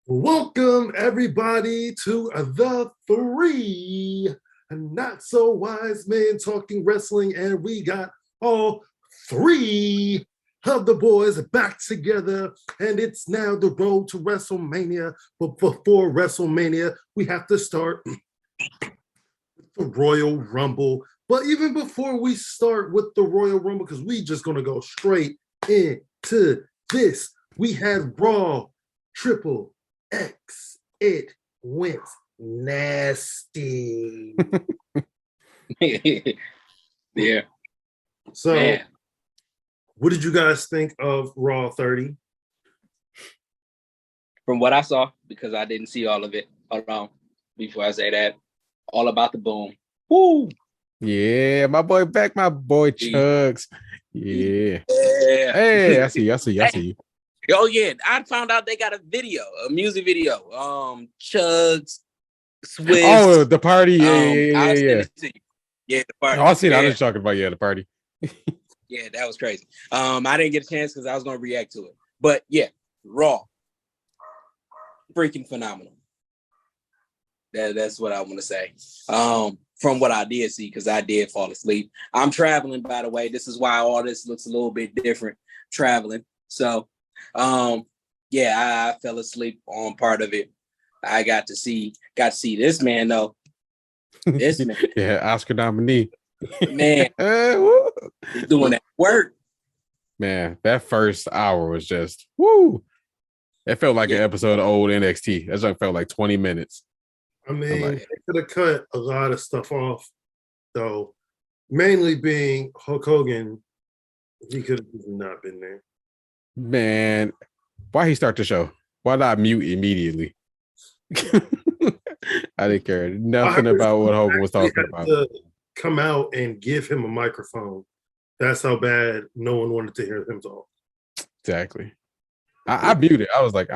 Welcome, everybody, to the three not so wise men talking wrestling, and we got all three of the boys back together, and it's now the road to WrestleMania. But before WrestleMania, we have to start the Royal Rumble. But even before we start with the Royal Rumble, because we just gonna go straight into this, we had Raw Triple X. It went nasty. Yeah. So, Man. What did you guys think of Raw 30? From what I saw, because I didn't see all of it. Hold on. Before I say that, all about the boom. Woo! Yeah, my boy back, my boy Chugs. Yeah. Hey, I see you. Oh yeah, I found out they got a music video. Chugs, Swiss. Oh, the party. Yeah. Yeah, the party. Oh, I seen. I was talking about the party. Yeah, that was crazy. I didn't get a chance because I was gonna react to it. But yeah, Raw, freaking phenomenal. That's what I want to say. From what I did see, because I did fall asleep. I'm traveling, by the way. This is why all this looks a little bit different. Traveling, so I fell asleep on part of it. I got to see this man though. This man, yeah, Oscar nominee. Man, he's doing that work. Man, that first hour was just woo. It felt like an episode of old NXT. That just felt like 20 minutes. I mean, they could have cut a lot of stuff off, though. Mainly being Hulk Hogan, he could have not been there. Man, why he start the show? Why not mute immediately? I didn't care nothing about what Hogan was talking about. To come out and give him a microphone. That's how bad no one wanted to hear him talk. Exactly. I muted. I was like,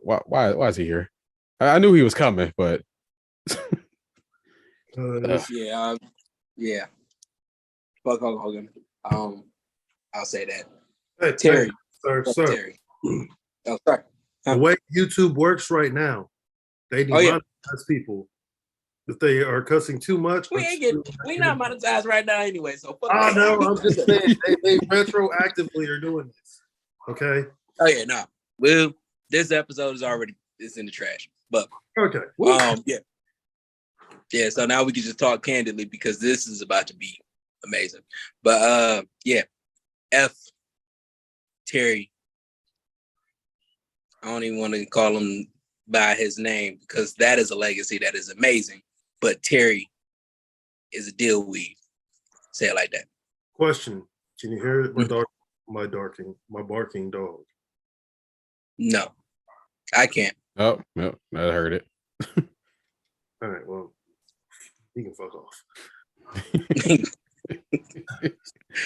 why is he here? I knew he was coming, but yeah. Fuck Hulk Hogan. I'll say that. Hey, Terry. Sir. Terry. Oh, sorry. The way YouTube works right now, they demonetize people if they are cussing too much. We not monetized right now anyway. So fuck I know. I'm just saying they retroactively are doing this. Okay. Oh yeah, no. Well, this episode is in the trash. But okay. Yeah. So now we can just talk candidly because this is about to be amazing. But F Terry. I don't even want to call him by his name because that is a legacy that is amazing. But Terry is a deal weed. Say it like that. Question: can you hear it? My barking dog? No, I can't. Oh, no, I heard it. All right, well, you can fuck off.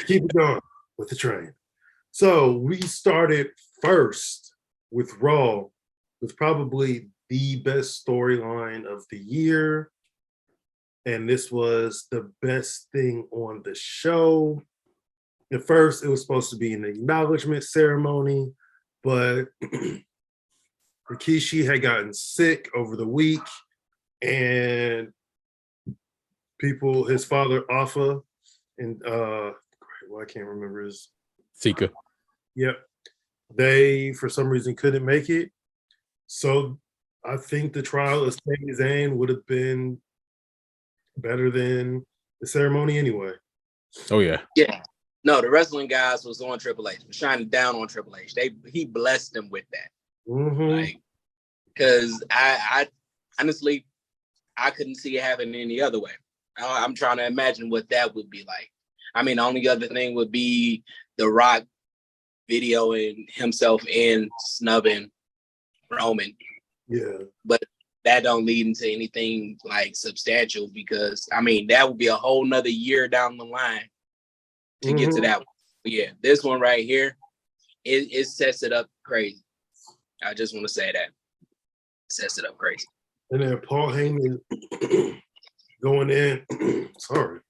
Keep it going with the train. So we started first with Raw, with probably the best storyline of the year. And this was the best thing on the show. At first, it was supposed to be an acknowledgement ceremony, but Rikishi had gotten sick over the week, and his father, Alpha, and I can't remember his... Sika. Yep. They, for some reason, couldn't make it. So I think the trial of Sami Zayn would have been better than the ceremony anyway. Oh, yeah. Yeah. No, the wrestling guys was on Triple H, was shining down on Triple H. He blessed them with that. Mm-hmm. Because I honestly, I couldn't see it happening any other way. I'm trying to imagine what that would be like. I mean, the only other thing would be The Rock videoing himself in snubbing Roman. Yeah. But that don't lead into anything like substantial because, I mean, that would be a whole nother year down the line to get to that one. But yeah, this one right here, it sets it up crazy. I just want to say that. It sets it up crazy. And then Paul Heyman going in, Paul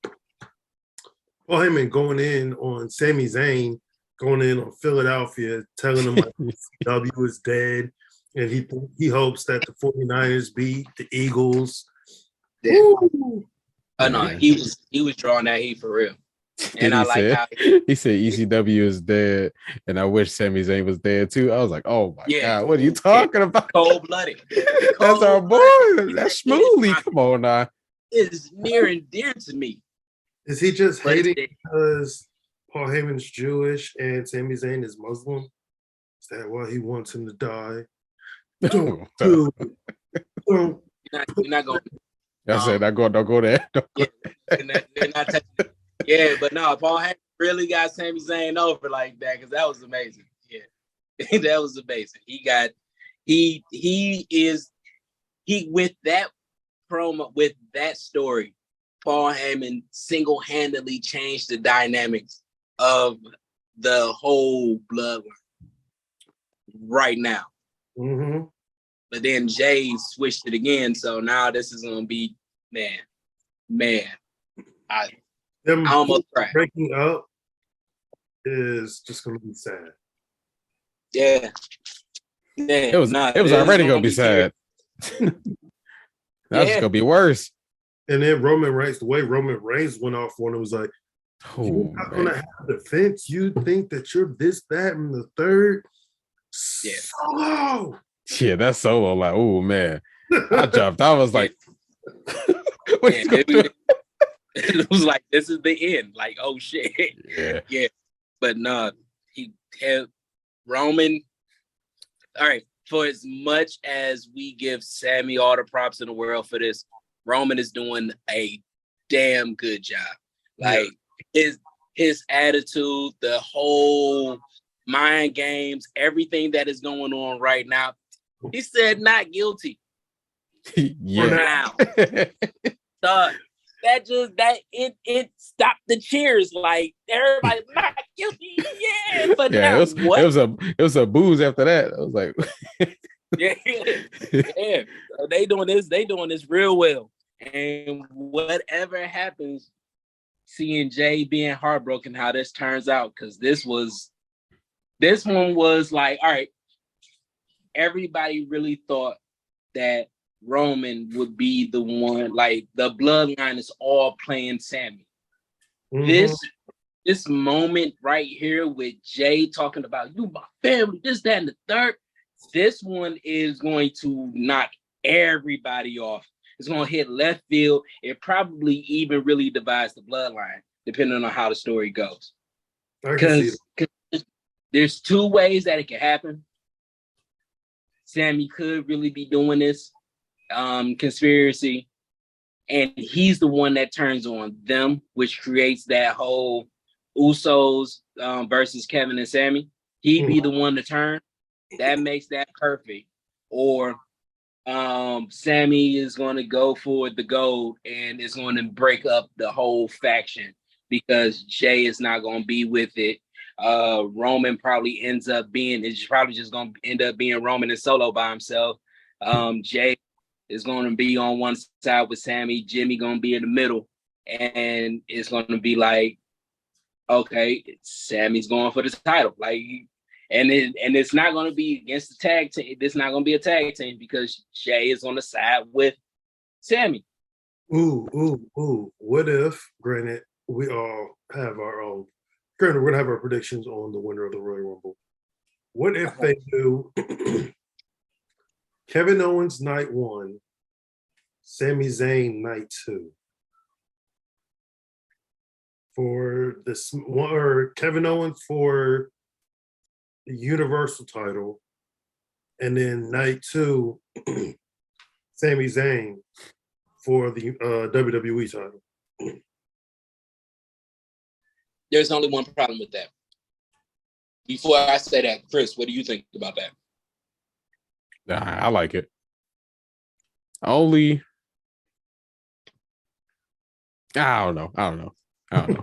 Heyman going in on Sami Zayn, going in on Philadelphia, telling him like W is dead, And he hopes that the 49ers beat the Eagles. Yeah. Woo! Oh no, he was drawing that heat for real. And I like how he said ECW is dead, and I wish Sami Zayn was dead too. I was like, oh my god, what are you talking about? Cold blooded. That's our boy. That's smoothly. Come on now. It's near and dear to me. Is he just hating because Paul Heyman's Jewish and Sami Zayn is Muslim? Is that why he wants him to die? Don't do it. Don't. You're not going. I said, don't go there. They're not touching it. Yeah, but no, Paul Heyman really got Sami Zayn over like that because that was amazing. Yeah, that was amazing. He with that promo, with that story, Paul Heyman single-handedly changed the dynamics of the whole bloodline right now. Mm-hmm. But then Jay switched it again, so now this is gonna be man. I almost cried. Breaking up is just gonna be sad. Yeah. It was already gonna be sad. That's gonna be worse. And then Roman Reigns, the way Roman Reigns went off on it was like, you're not gonna have defense. You think that you're this, that, and the third. Yeah. Solo. Yeah, that's Solo. Like, oh man. I jumped. I was like, it was like, this is the end. Like, oh shit. Yeah. But no, he had Roman. All right. For as much as we give Sami all the props in the world for this, Roman is doing a damn good job. Like his attitude, the whole mind games, everything that is going on right now. He said not guilty. Yeah. Now. It stopped the cheers. Like everybody not guilty. Yeah. But yeah, it was a booze after that. I was like, yeah. So they doing this real well. And whatever happens, seeing Jay being heartbroken, how this turns out, because this one was like, all right, everybody really thought that Roman would be the one, like the bloodline is all playing Sami. Mm-hmm. This moment right here with Jay talking about you, my family, this, that, and the third, this one is going to knock everybody off. It's going to hit left field. It probably even really divides the bloodline, depending on how the story goes. Because there's two ways that it can happen. Sami could really be doing this conspiracy, and he's the one that turns on them, which creates that whole Usos versus Kevin and Sami. He'd be the one to turn. That makes that perfect. Or Sami is going to go for the gold and it's going to break up the whole faction because Jay is not going to be with it. Roman probably ends up being, it's probably just going to end up being Roman and Solo by himself. Jay is going to be on one side with Sami, Jimmy going to be in the middle, and it's going to be like, okay, Sami's going for the title. Like, and it's not going to be against the tag team. It's not going to be a tag team because Jay is on the side with Sami. Ooh. What if, granted, we all have our own, granted, we're going to have our predictions on the winner of the Royal Rumble. What if they do Kevin Owens night 1, Sami Zayn night 2? For this one, or Kevin Owens for the Universal title, and then night 2, Sami Zayn for the WWE title. There's only one problem with that. Before I say that, Chris, what do you think about that? I like it. Only, I don't know. I'm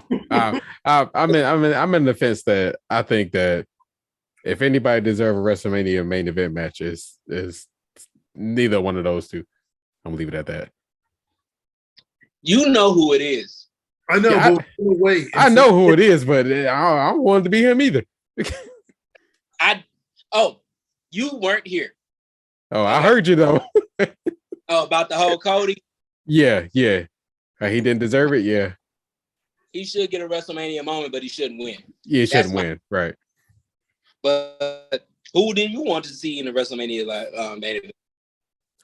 in the fence that I think that if anybody deserves a WrestleMania main event match, is neither one of those two. I'm gonna leave it at that. You know who it is. I know. Yeah, wait. I know who it is, but I don't want it to be him either. You weren't here. Oh, I heard you though. Oh, about the whole Cody? Yeah. He didn't deserve it. Yeah. He should get a WrestleMania moment, but he shouldn't win. Yeah, he shouldn't win. Right. But who did you want to see in the WrestleMania main event?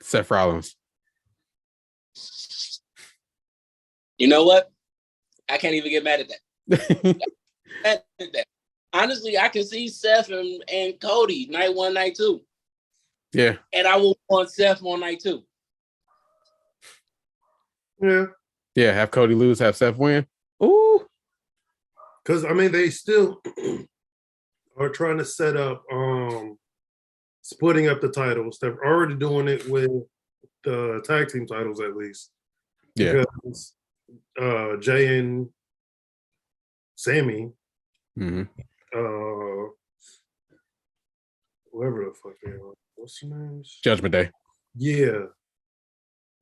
Seth Rollins. You know what? I can't even get mad at that. Honestly, I can see Seth and Cody night 1, night 2. Yeah. And I will want Seth on night 2. Yeah. Yeah, have Cody lose, have Seth win. Ooh. Because, I mean, they still are trying to set up splitting up the titles. They're already doing it with the tag team titles, at least. Yeah. Because Jay and Sami, Mm-hmm. whoever the fuck they are. What's their names? Judgment Day. Yeah.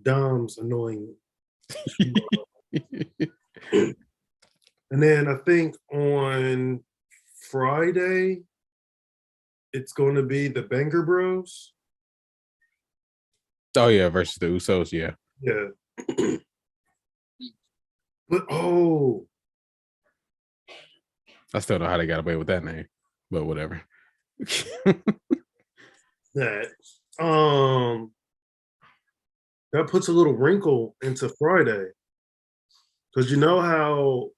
Dom's annoying. And then I think on Friday, it's going to be the Banger Bros. Oh, yeah, versus the Usos, yeah. Yeah. But, I still know how they got away with that name, but whatever. that puts a little wrinkle into Friday. Because you know how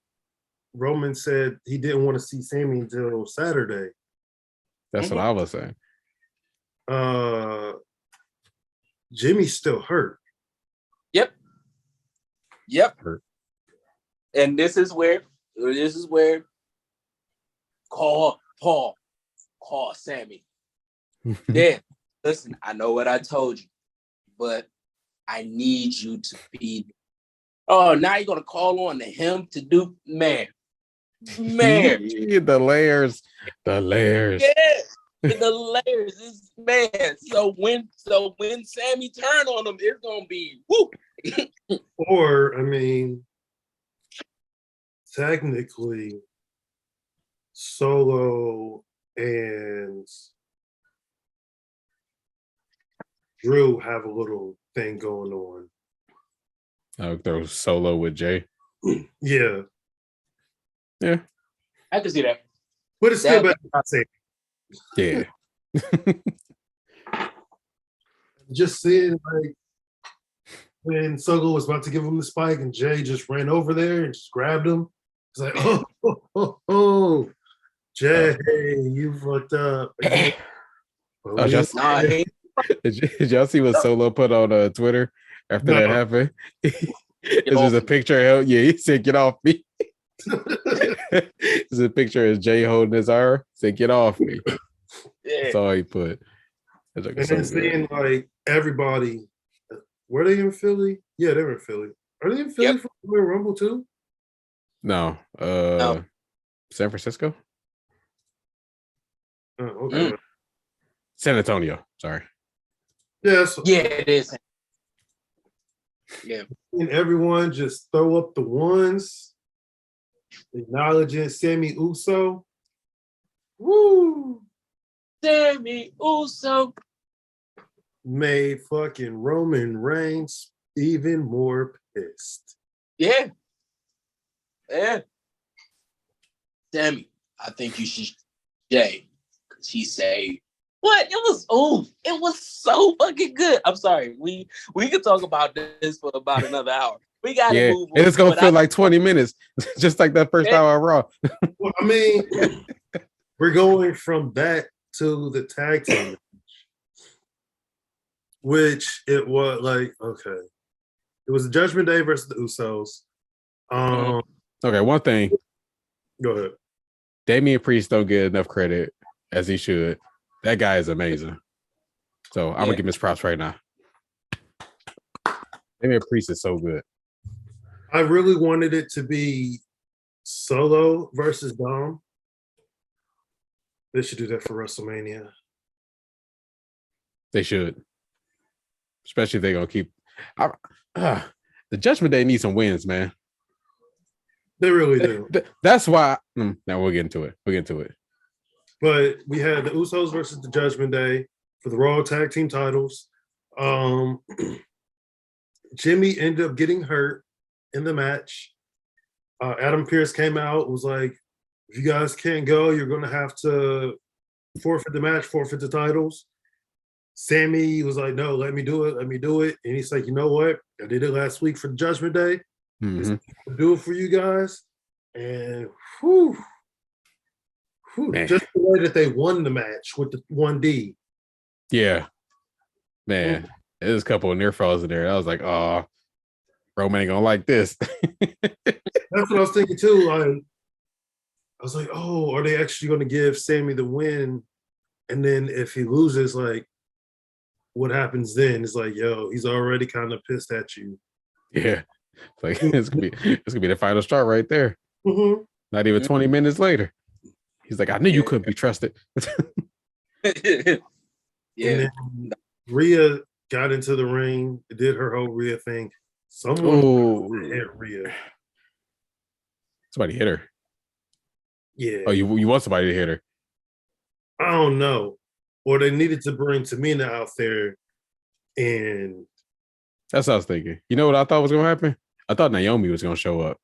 Roman said he didn't want to see Sami until Saturday. That's what I was saying. Jimmy's still hurt. Yep. Hurt. And this is where call Sami. Yeah, listen, I know what I told you, but I need you to be. Oh, now you're gonna call on to him to do man. The layers. Yeah, the layers is man. So when Sami turn on him, it's gonna be whoop. Or, I mean, technically, Solo and Drew have a little thing going on. I'll throw Solo with Jay. Yeah. Yeah. I can see that. But it's still better than not saying. Yeah. Just seeing like when Solo was about to give him the spike and Jay just ran over there and just grabbed him. It's like, Jay, you fucked up. Did y'all see what Solo put on Twitter after that happened? It's just a picture of him. Yeah, he said, "Get off me." It's a picture of Jay holding his arm. He said, "Get off me." Yeah. That's all he put. And then seeing like everybody, were they in Philly? Yeah, they were in Philly. Are they in Philly for the Royal Rumble too? No. No. San Francisco? Oh, okay. San Antonio. Sorry. Yes. Yeah, it is. Yeah. And everyone just throw up the ones, acknowledging Sami Uso. Woo! Sami Uso made fucking Roman Reigns even more pissed. Yeah. Sami, I think you should Jay, because he say what? It was so fucking good. I'm sorry. We could talk about this for about another hour. We gotta move on. And it's gonna feel like 20 minutes, just like that first hour of Raw. Well, I mean, we're going from that to the tag team, which it was like, okay. It was Judgment Day versus the Usos. Okay, one thing. Go ahead. Damian Priest don't get enough credit as he should. That guy is amazing. So I'm gonna give him his props right now. Damian Priest is so good. I really wanted it to be Solo versus Dom. They should do that for WrestleMania. They should. Especially if they're gonna keep the Judgment Day needs some wins, man. They really do. That's why. Now we'll get into it. But we had the Usos versus the Judgment Day. for the Raw tag team titles. Jimmy ended up getting hurt in the match. Adam Pearce came out, was like, if you guys can't go, you're going to have to forfeit the match, forfeit the titles. Sami was like, no, let me do it. And he's like, you know what? I did it last week for Judgment Day. Mm-hmm. Do it for you guys. And whew, just the way that they won the match with the 1D. Yeah. Man, there's a couple of near falls in there. I was like, oh, Roman ain't gonna like this. That's what I was thinking too. I was like, oh, are they actually going to give Sami the win? And then if he loses, like, what happens then? It's like, yo, he's already kind of pissed at you. Yeah, like it's gonna be the final straw right there. Mm-hmm. Not even 20 minutes later, he's like, I knew you couldn't be trusted. Yeah. And then Rhea got into the ring, did her whole Rhea thing. Someone hit Rhea. Somebody hit her. Yeah. Oh, you want somebody to hit her? I don't know. Or they needed to bring Tamina out there, and that's what I was thinking. You know what I thought was gonna happen? I thought Naomi was gonna show up.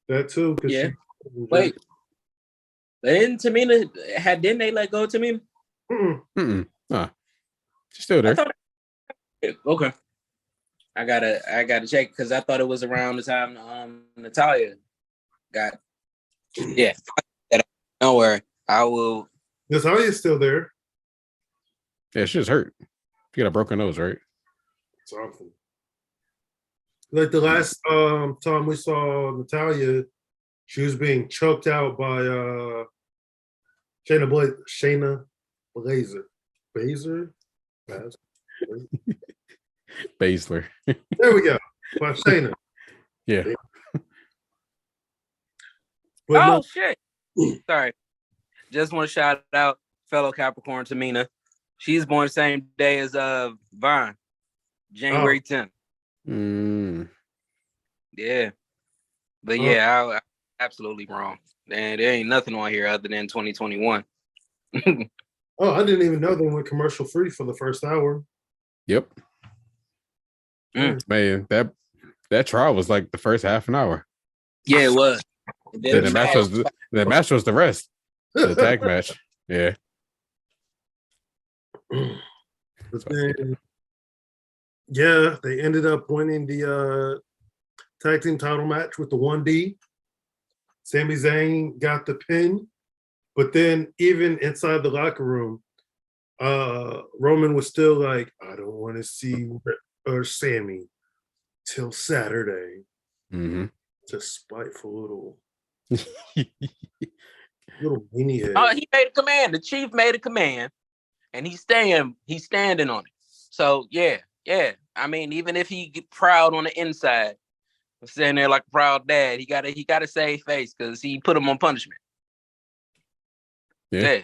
That too. Yeah. Wait. Then Tamina didn't they let go of Tamina? Nah. She's still there. Okay. I gotta check because I thought it was around the time Natalia got. Yeah. Don't worry. I will. Natalia's still there. Yeah, she was hurt. She got a broken nose, right? It's awful. Like the last time we saw Natalia, she was being choked out by Shayna Baszler. Baszler. There we go. By Shayna. Yeah. But shit. Sorry. Just want to shout out fellow Capricorn Tamina. She's born the same day as Vine, January 10th. Yeah. But yeah, I absolutely wrong. And there ain't nothing on here other than 2021. I didn't even know they went commercial free for the first hour. Yep. Man, that trial was like the first half an hour. Yeah, it was. Then the match was the rest. The tag match. Yeah. But then, yeah, they ended up winning the tag team title match with the 1D. Sami Zayn got the pin. But then even inside the locker room, Roman was still like, I don't want to see Sami till Saturday. Mm-hmm. Just spiteful little weenie head. He made a command. The chief made a command, and he's standing on it. So yeah. I mean, even if he get proud on the inside, standing there like a proud dad, he gotta save face because he put him on punishment. Yeah.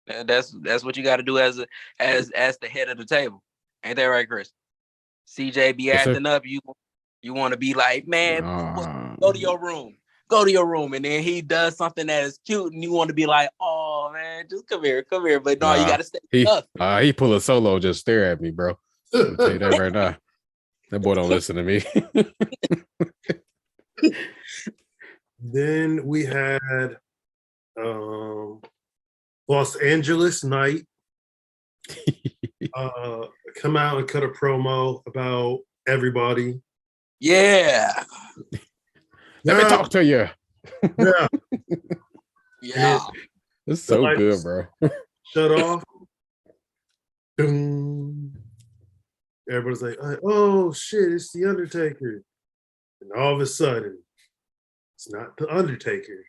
That's what you got to do as the head of the table. Ain't that right, Chris? CJ be acting up. You want to be like, man, go to your room. Go to your room. And then he does something that is cute and you want to be like, oh man, just come here. But no, you got to stay up. He pull a solo, just stare at me, bro. I'll tell you that right now. That boy don't listen to me. Then we had Los Angeles Knight come out and cut a promo about everybody. Yeah. Let me talk to you. Yeah. It's so good, bro. Shut off. Boom. Everybody's like, oh shit, it's the Undertaker. And all of a sudden, it's not the Undertaker.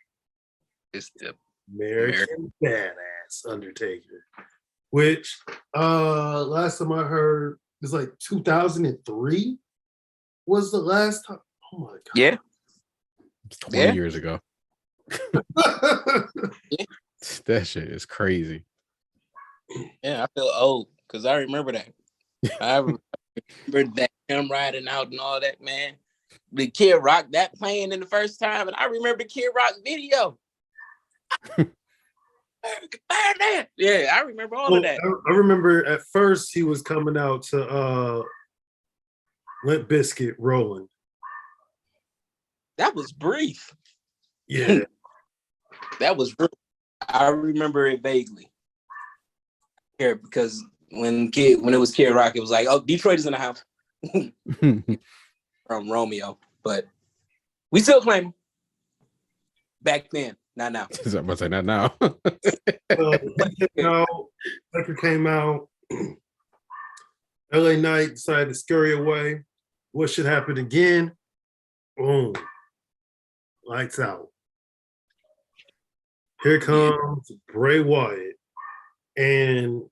It's the American Badass Undertaker. Which last time I heard was like 2003 was the last time. Oh my god. Yeah. It's 20 years ago. That shit is crazy. Yeah, I feel old because I remember that. I remember that him riding out and all that, man. The Kid Rock that playing in the first time, and I remember the Kid Rock video. Yeah, I remember all of that. I remember at first he was coming out to Limp Bizkit Rolling. That was brief. Yeah. That was brief. I remember it vaguely. Here, because when it was Kid Rock, it was like, oh, Detroit is in the house. From Romeo. But we still claim him. Back then, not now. I'm about to say not now. Tucker came out. LA Knight decided to scurry away. What should happen again? Boom. Lights out. Here comes Bray Wyatt. And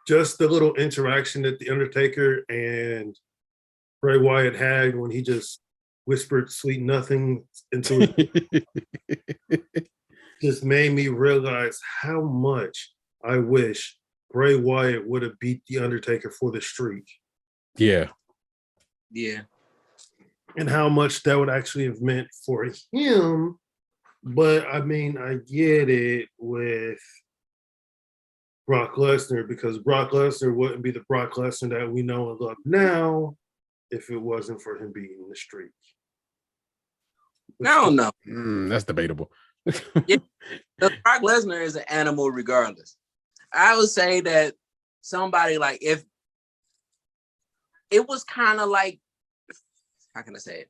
just the little interaction that The Undertaker and Bray Wyatt had when he just whispered sweet nothing into it just made me realize how much I wish Bray Wyatt would have beat The Undertaker for the streak. Yeah. Yeah. And how much that would actually have meant for him. But I mean, I get it with Brock Lesnar because Brock Lesnar wouldn't be the Brock Lesnar that we know and love now if it wasn't for him beating the streak. I don't know. That's debatable. Yeah, Brock Lesnar is an animal regardless. I would say that somebody like if it was kind of like, how can I say it?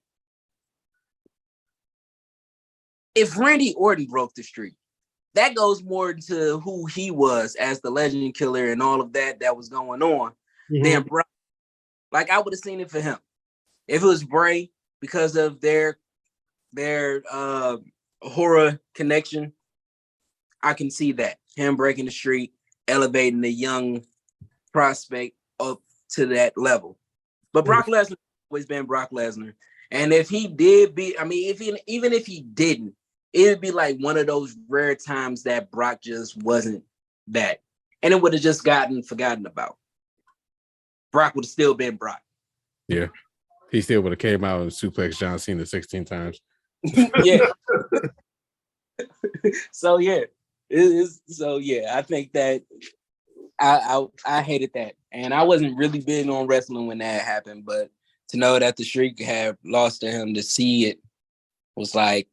If Randy Orton broke the streak, that goes more to who he was as the legend killer and all of that was going on than Brock. Like I would have seen it for him. If it was Bray because of their horror connection, I can see that. Him breaking the streak, elevating the young prospect up to that level. But Brock Lesnar always been Brock Lesnar. And if he did even if he didn't, it would be like one of those rare times that Brock just wasn't that. And it would have just gotten forgotten about. Brock would have still been Brock. Yeah. He still would have came out and suplexed John Cena 16 times. Yeah. So yeah. I think that I hated that. And I wasn't really big on wrestling when that happened, but to know that the streak had lost to him, to see it was like,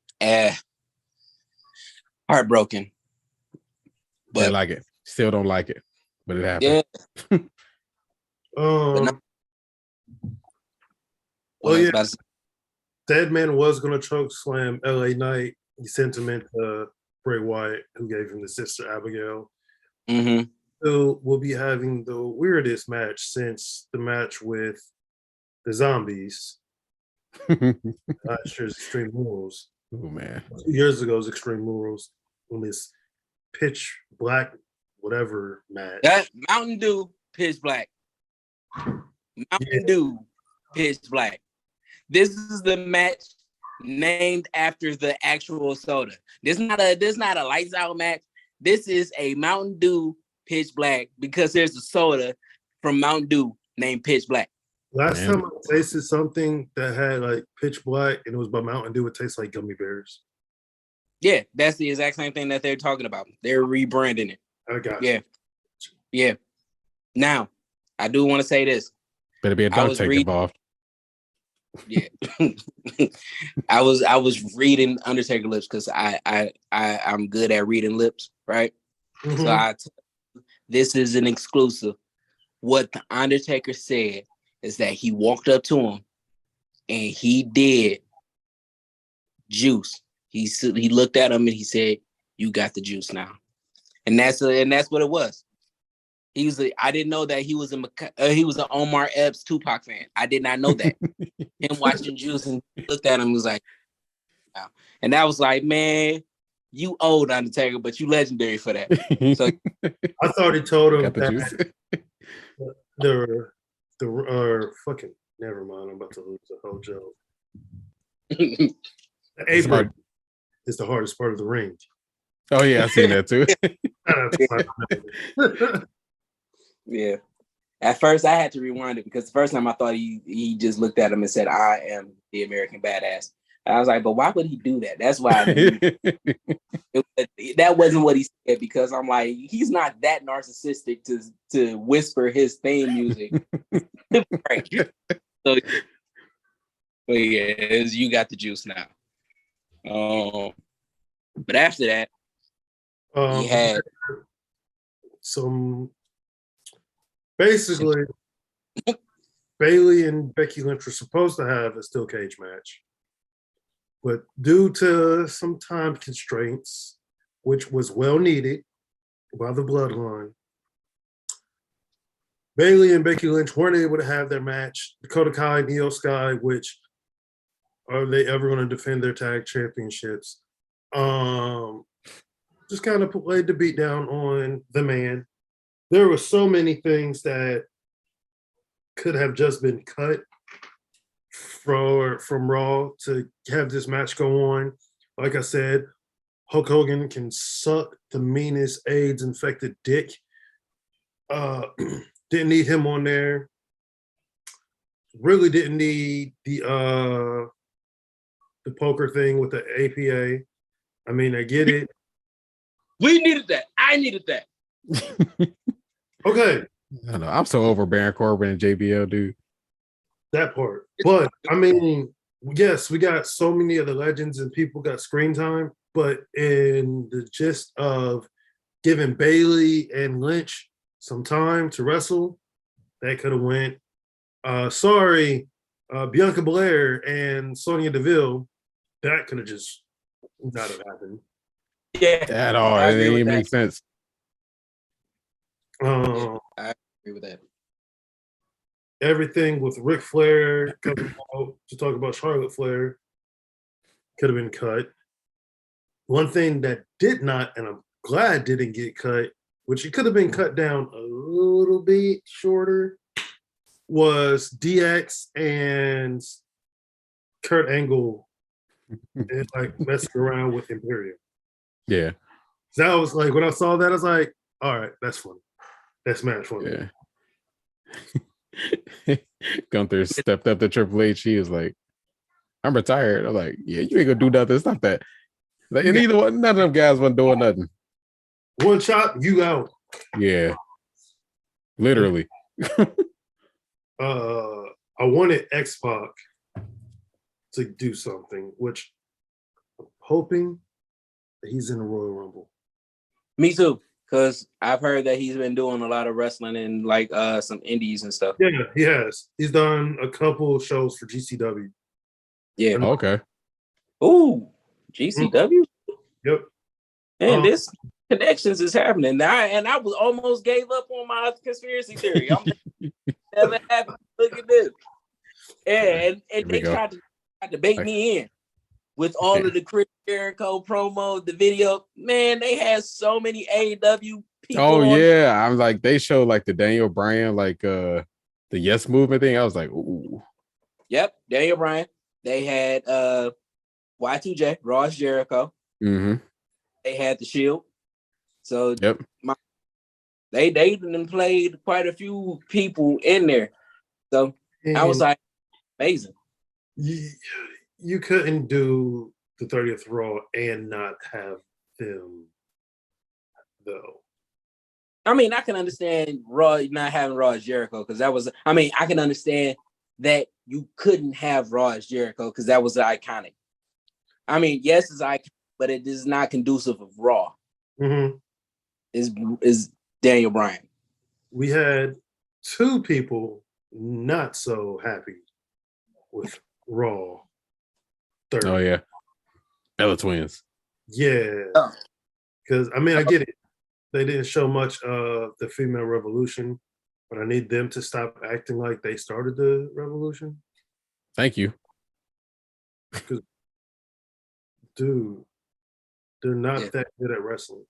heartbroken. But I like it. Still don't like it, but it happened. Yeah. Deadman was going to choke slam LA Knight. He sent him into Bray Wyatt, who gave him the sister Abigail. So we'll be having the weirdest match since the match with the Zombies. Last year's Extreme Rules. Oh man. 2 years ago's Extreme Rules on this pitch black whatever match. That Mountain Dew pitch black. Mountain Dew pitch black. This is the match named after the actual soda. This not a lights out match. This is a Mountain Dew pitch black because there's a soda from Mountain Dew named pitch black. Last time I tasted something that had like pitch black and it was by Mountain Dew, it tastes like gummy bears. Yeah, that's the exact same thing that they're talking about. They're rebranding it. I got you. Yeah. Now, I do want to say this. Better be a dunk tank involved. Yeah. I was reading Undertaker lips because I'm good at reading lips, right? So this is an exclusive. What the Undertaker said is that he walked up to him and he did juice. He looked at him and he said, "You got the juice now," and that's what it was. He was I didn't know that he was an Omar Epps Tupac fan. I did not know that. Him watching Juice and looked at him and was like, wow. And that was like, man, you old Undertaker, but you legendary for that. So I thought he told him that the fucking never mind. I'm about to lose the whole joke. The apron is the hardest part of the ring. Oh yeah, I seen that too. Yeah. At first, I had to rewind it because the first time I thought he just looked at him and said, "I am the American badass." I was like, but why would he do that? That's why I knew that wasn't what he said, because I'm like, he's not that narcissistic to whisper his theme music. Right. So, but yeah, you got the juice now. But after that, he had some basically Bailey and Becky Lynch were supposed to have a steel cage match, but due to some time constraints, which was well needed by the Bloodline, Bailey and Becky Lynch weren't able to have their match. Dakota Kai and Io Sky, which are they ever going to defend their tag championships? Just kind of played the beat down on the man. There were so many things could have just been cut from Raw to have this match go on. Like I said, Hulk Hogan can suck the meanest AIDS infected dick. Didn't need him on there. Really didn't need the poker thing with the APA. I mean, I get it. We needed that. I needed that. Okay. I know. I'm so over Baron Corbin and JBL, dude. That part. But I mean, yes, we got so many of the legends and people got screen time, but in the gist of giving Bailey and Lynch some time to wrestle, that could have went. Bianca Belair and Sonya Deville, that could have just not have happened. Yeah. At all. It didn't even make sense. I agree with that. Everything with Ric Flair coming out to talk about Charlotte Flair could have been cut. One thing that did not, and I'm glad didn't get cut, which it could have been cut down a little bit shorter, was DX and Kurt Angle and like messing around with Imperium. Yeah. So that was like, when I saw that, I was like, all right, that's funny. That's match for me. Yeah. Gunther stepped up to Triple H. He was like, I'm retired. I'm like, yeah, you ain't gonna do nothing. Stop that. Like, and either one, none of them guys wasn't doing nothing. One shot, you out. Yeah. Literally. I wanted X-Pac to do something, which I'm hoping that he's in the Royal Rumble. Me too, because I've heard that he's been doing a lot of wrestling in like some indies and stuff. Yeah, he has. He's done a couple shows for GCW. Yeah. Okay. Ooh, GCW. Yep. And this connections is happening now, and I was almost gave up on my conspiracy theory. I'm never happened. Look at this. And they tried to bait me in with all of the Chris Jericho promo, the video. Man, they had so many AEW people. Oh yeah, I'm like, they showed like the Daniel Bryan, like the Yes Movement thing. I was like, ooh. Yep, Daniel Bryan. They had Y2J, Ross Jericho. Mm-hmm. They had the Shield. So yep. They even played quite a few people in there. So I was like, amazing. You couldn't do the 30th Raw and not have them, though. I mean, I can understand Raw not having Raw as Jericho, because that was, I mean, I can understand that you couldn't have Raw as Jericho because that was iconic. I mean, yes, it's iconic, but it is not conducive of Raw. Mm-hmm. Is Daniel Bryan. We had two people not so happy with Raw 30. Oh yeah, Bella Twins. Yeah, because I mean, I get it. They didn't show much of the female revolution, but I need them to stop acting like they started the revolution. Thank you. Because, dude, they're not that good at wrestling.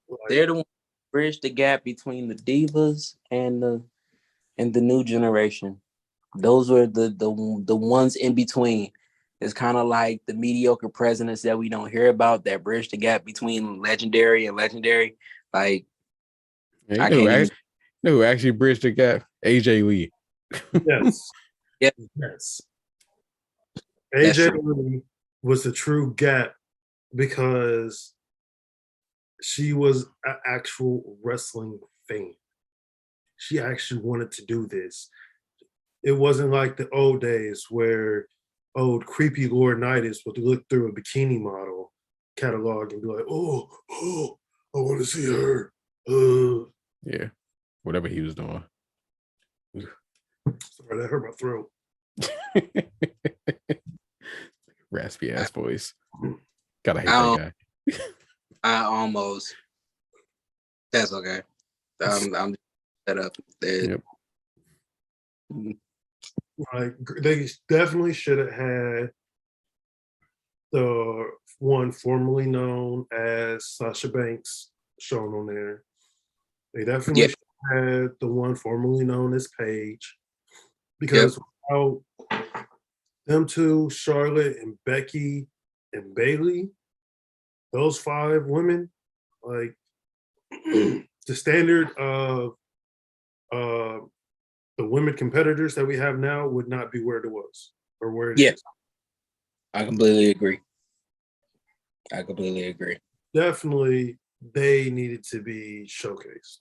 Like, they're the ones who bridge the gap between the divas and the new generation. Those were the ones in between. It's kind of like the mediocre presidents that we don't hear about that bridge the gap between legendary and legendary. Like, yeah, you know who actually bridged the gap? AJ Lee. Yes. Yeah. Yes. AJ Lee was the true gap because she was an actual wrestling fan. She actually wanted to do this. It wasn't like the old days where old creepy Laurinaitis would look through a bikini model catalog and be like, oh, I want to see her. Yeah, whatever he was doing. Sorry, that hurt my throat. Raspy ass voice. Gotta hate that guy. I almost. That's okay. I'm set up. Yep. Like they definitely should have had the one formerly known as Sasha Banks shown on there. They definitely should have had the one formerly known as Paige. Because without them two, Charlotte and Becky and Bayley, those 5 women, like the standard of the women competitors that we have now would not be where it was or where it is. I completely agree. Definitely, they needed to be showcased.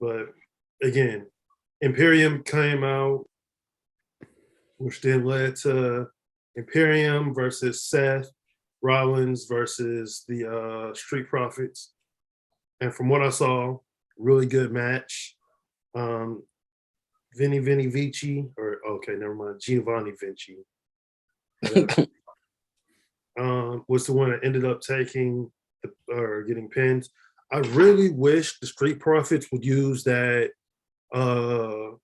But again, Imperium came out, which then led to Imperium versus Seth Rollins versus the Street Profits. And from what I saw, really good match. Vinny Vici, Giovanni Vinci. Was the one that ended up taking or getting pinned. I really wish the Street Profits would use that the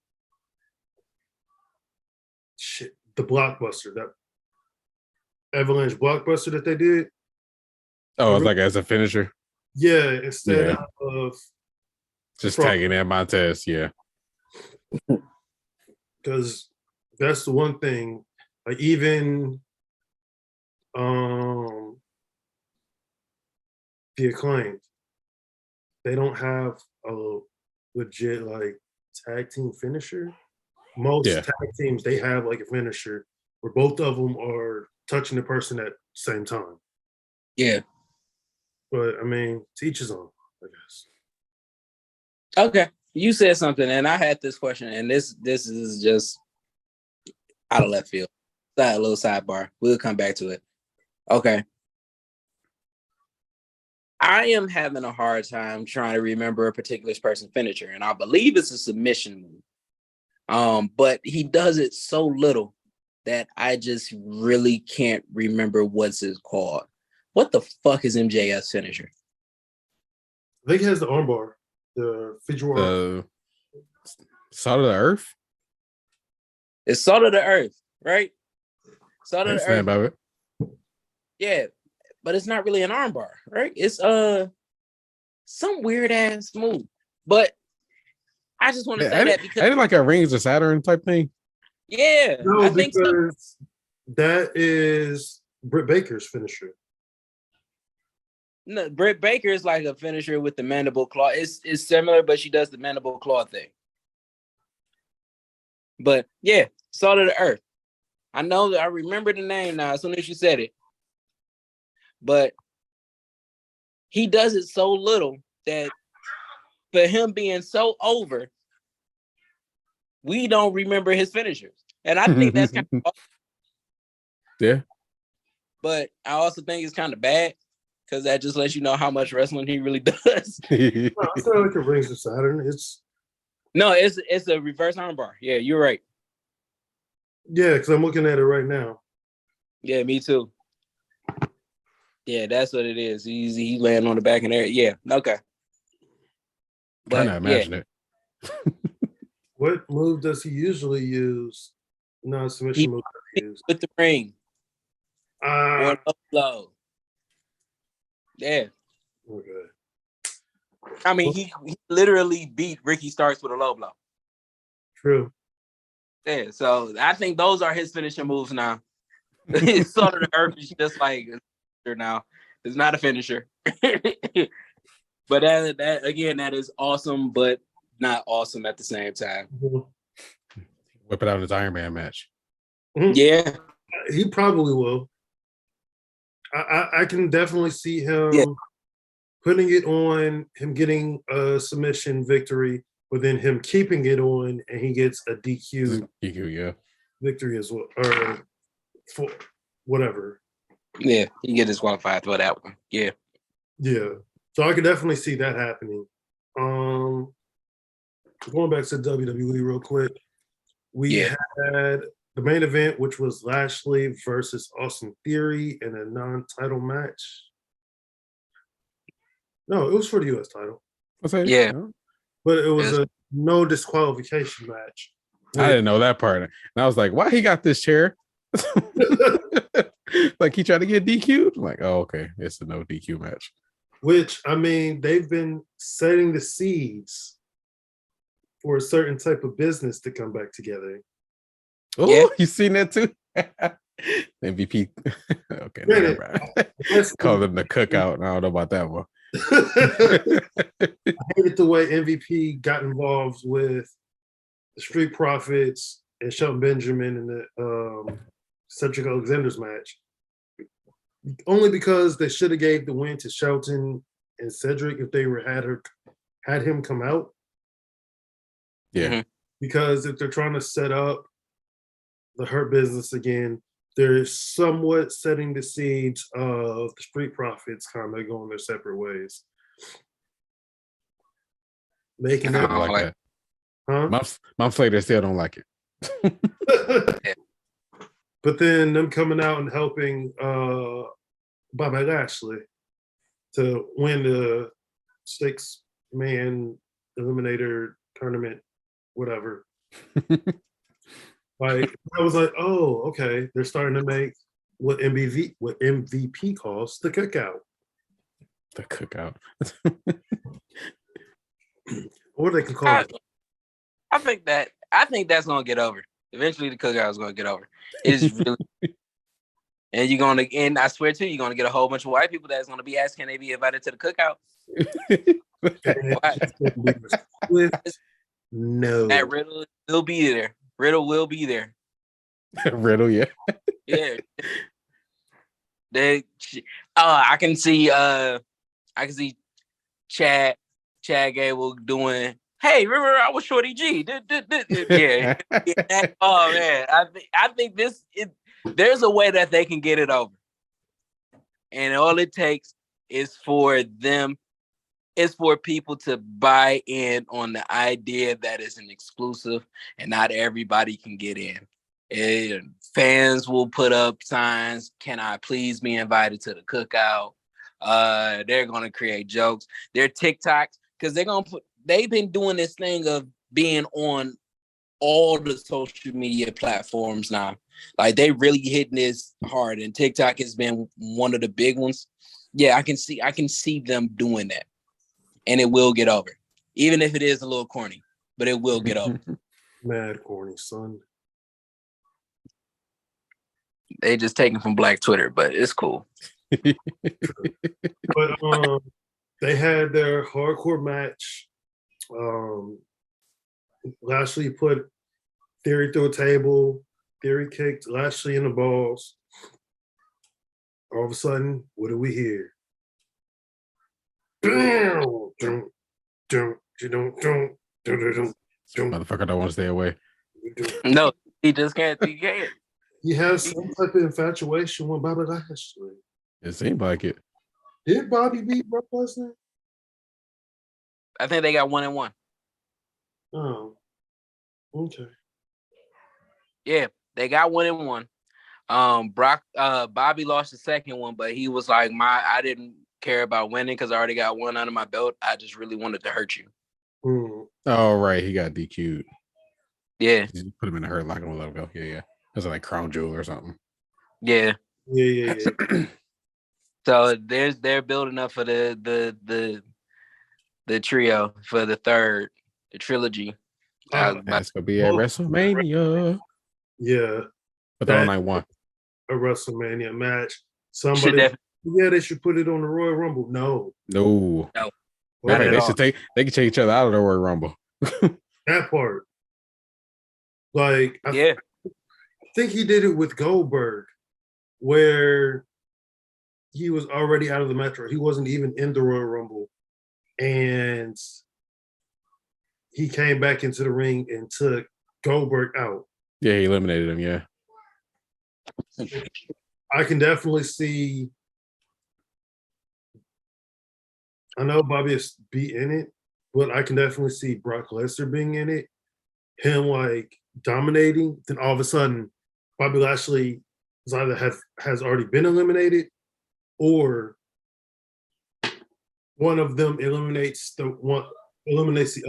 blockbuster, that Avalanche blockbuster that they did. Oh, it's like as a finisher? Yeah, instead of just tagging at Montez, yeah. Because that's the one thing, like even the Acclaimed, they don't have a legit like tag team finisher. Most tag teams, they have like a finisher where both of them are touching the person at the same time. Yeah. But I mean, to each his own, I guess. Okay. You said something, and I had this question, and this is just out of left field. That little sidebar. We'll come back to it. Okay. I am having a hard time trying to remember a particular person's finisher, and I believe it's a submission move. But he does it so little that I just really can't remember what's it called. What the fuck is MJF's finisher? I think he has the armbar, the Fedora. Salt of the Earth? It's Salt of the Earth, right? Salt of the Earth. About it. Yeah, but it's not really an armbar, right? It's some weird ass move. But I just want to say that because ain't it like a Rings of Saturn type thing? Yeah, no, I think so. That is Britt Baker's finisher. No, Britt Baker is like a finisher with the mandible claw. It's similar, but she does the mandible claw thing. But yeah, Salt of the Earth. I know that I remember the name now as soon as you said it. But he does it so little that for him being so over, we don't remember his finishers. And I think that's kind of awesome. Yeah. But I also think it's kind of bad because that just lets you know how much wrestling he really does. No, it's not like a Rings of Saturn. It's a reverse armbar. Yeah, you're right. Yeah, because I'm looking at it right now. Yeah, me too. Yeah, that's what it is. He's laying on the back in there. Yeah, okay. But trying to imagine it. What move does he usually use? No, submission move does he use? With the ring. Or low. Yeah. Okay. I mean, he literally beat Ricky Starks with a low blow. True. Yeah, so I think those are his finishing moves now. It's Salt of the Earth is just like now. It's not a finisher. But that again, that is awesome, but not awesome at the same time. Whip it out in his Iron Man match. Yeah. He probably will. I can definitely see Yeah. him putting it on, him getting a submission victory, but then him keeping it on, and he gets a DQ yeah. victory as well, or for whatever. Yeah, he get disqualified for that one. Yeah. Yeah. So I could definitely see that happening. Going back to WWE real quick, we Yeah. had the main event, which was Lashley versus Austin Theory in a non-title match. No, it was for the U.S. title. Yeah. But it was a no disqualification match. I didn't know that part. And I was like, why he got this chair? Like he tried to get DQ'd? I'm like, oh, okay. It's a no DQ match. Which, I mean, they've been setting the seeds for a certain type of business to come back together. Oh, yeah. You seen that too? MVP. Okay. Call them the cookout. I don't know about that one. I hated the way MVP got involved with the Street Profits and Shelton Benjamin in the Cedric Alexander's match. Only because they should have gave the win to Shelton and Cedric if they had him come out. Yeah. Mm-hmm. Because if they're trying to set up the Hurt Business again, they're somewhat setting the seeds of the Street Profits kind of going their separate ways. Making I don't like that. Huh? Mom Slater still don't like it. But then them coming out and helping Bobby Lashley to win the 6-man eliminator tournament, whatever. Like I was like, oh, okay, they're starting to make what MVP calls the cookout. The cookout. Or they can call it. I think that's gonna get over. Eventually, the cookout is gonna get over. It's really, and I swear to you, you're gonna get a whole bunch of white people that's gonna be asking, can they be invited to the cookout? No, that Riddle will be there. Riddle will be there. Riddle, yeah, yeah. I can see Chad Gable doing. Hey, remember I was Shorty G. Yeah. Oh man, I think there's a way that they can get it over, and all it takes is for people to buy in on the idea that it's an exclusive and not everybody can get in. And fans will put up signs, can I please be invited to the cookout? They're going to create jokes. Their TikToks, because they've been doing this thing of being on all the social media platforms now. Like they really hitting this hard, and TikTok has been one of the big ones. Yeah, I can see them doing that. And it will get over, even if it is a little corny, but it will get over. Mad corny, son. They just taken from Black Twitter, but it's cool. But they had their hardcore match. Lashley put Theory through a table. Theory kicked Lashley in the balls. All of a sudden, what do we hear? Motherfucker don't want to stay away. No, he just can't. He can't. He has some type of infatuation with Bobby Lashley. It seemed like it. Did Bobby beat Brock Lesnar? I think they got 1-1. Oh, okay. Yeah, they got 1-1. Bobby lost the second one, but he was like, I didn't care about winning because I already got one under my belt. I just really wanted to hurt you. Oh, right. He got DQ'd. Yeah. He put him in the hurt locker and let him go. Yeah. That's like Crown Jewel or something. Yeah. Yeah. So they're building up for the trio for the trilogy. That's gonna be at WrestleMania. Yeah. But they're on night one. A WrestleMania match. They should put it on the Royal Rumble. No. They can take each other out of the Royal Rumble. That part. Like, I think he did it with Goldberg, where he was already out of the match, or he wasn't even in the Royal Rumble, and he came back into the ring and took Goldberg out. Yeah, he eliminated him. Yeah, I can definitely see. I know Bobby is be in it, but I can definitely see Brock Lesnar being in it. Him like dominating, then all of a sudden, Bobby Lashley is either has already been eliminated, or one of them eliminates the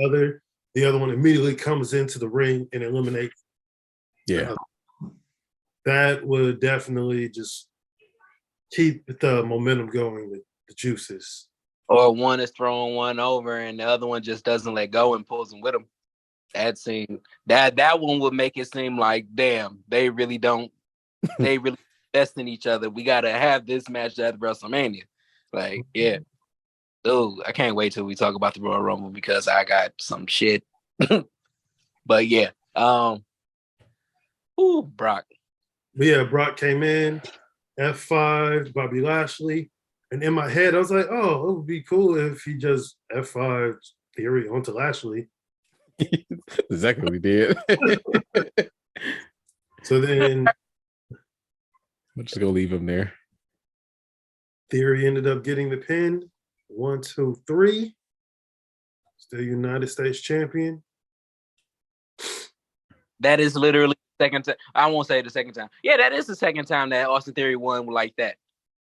other. The other one immediately comes into the ring and eliminates. yeah. That would definitely just keep the momentum going, the juices. Or one is throwing one over and the other one just doesn't let go and pulls them with him. That one would make it seem like, damn, they really invest in each other. We gotta have this match at WrestleMania. Like, yeah. Dude, I can't wait till we talk about the Royal Rumble because I got some shit. But yeah. Brock. But yeah, Brock came in, F5, Bobby Lashley. And in my head, I was like, oh, it would be cool if he just F5 Theory onto Lashley. Exactly what we did. So then I'm just gonna leave him there. Theory ended up getting the pin. 1, 2, 3. Still United States champion. That is literally the second time. I won't say the second time. Yeah, that is the second time that Austin Theory won like that.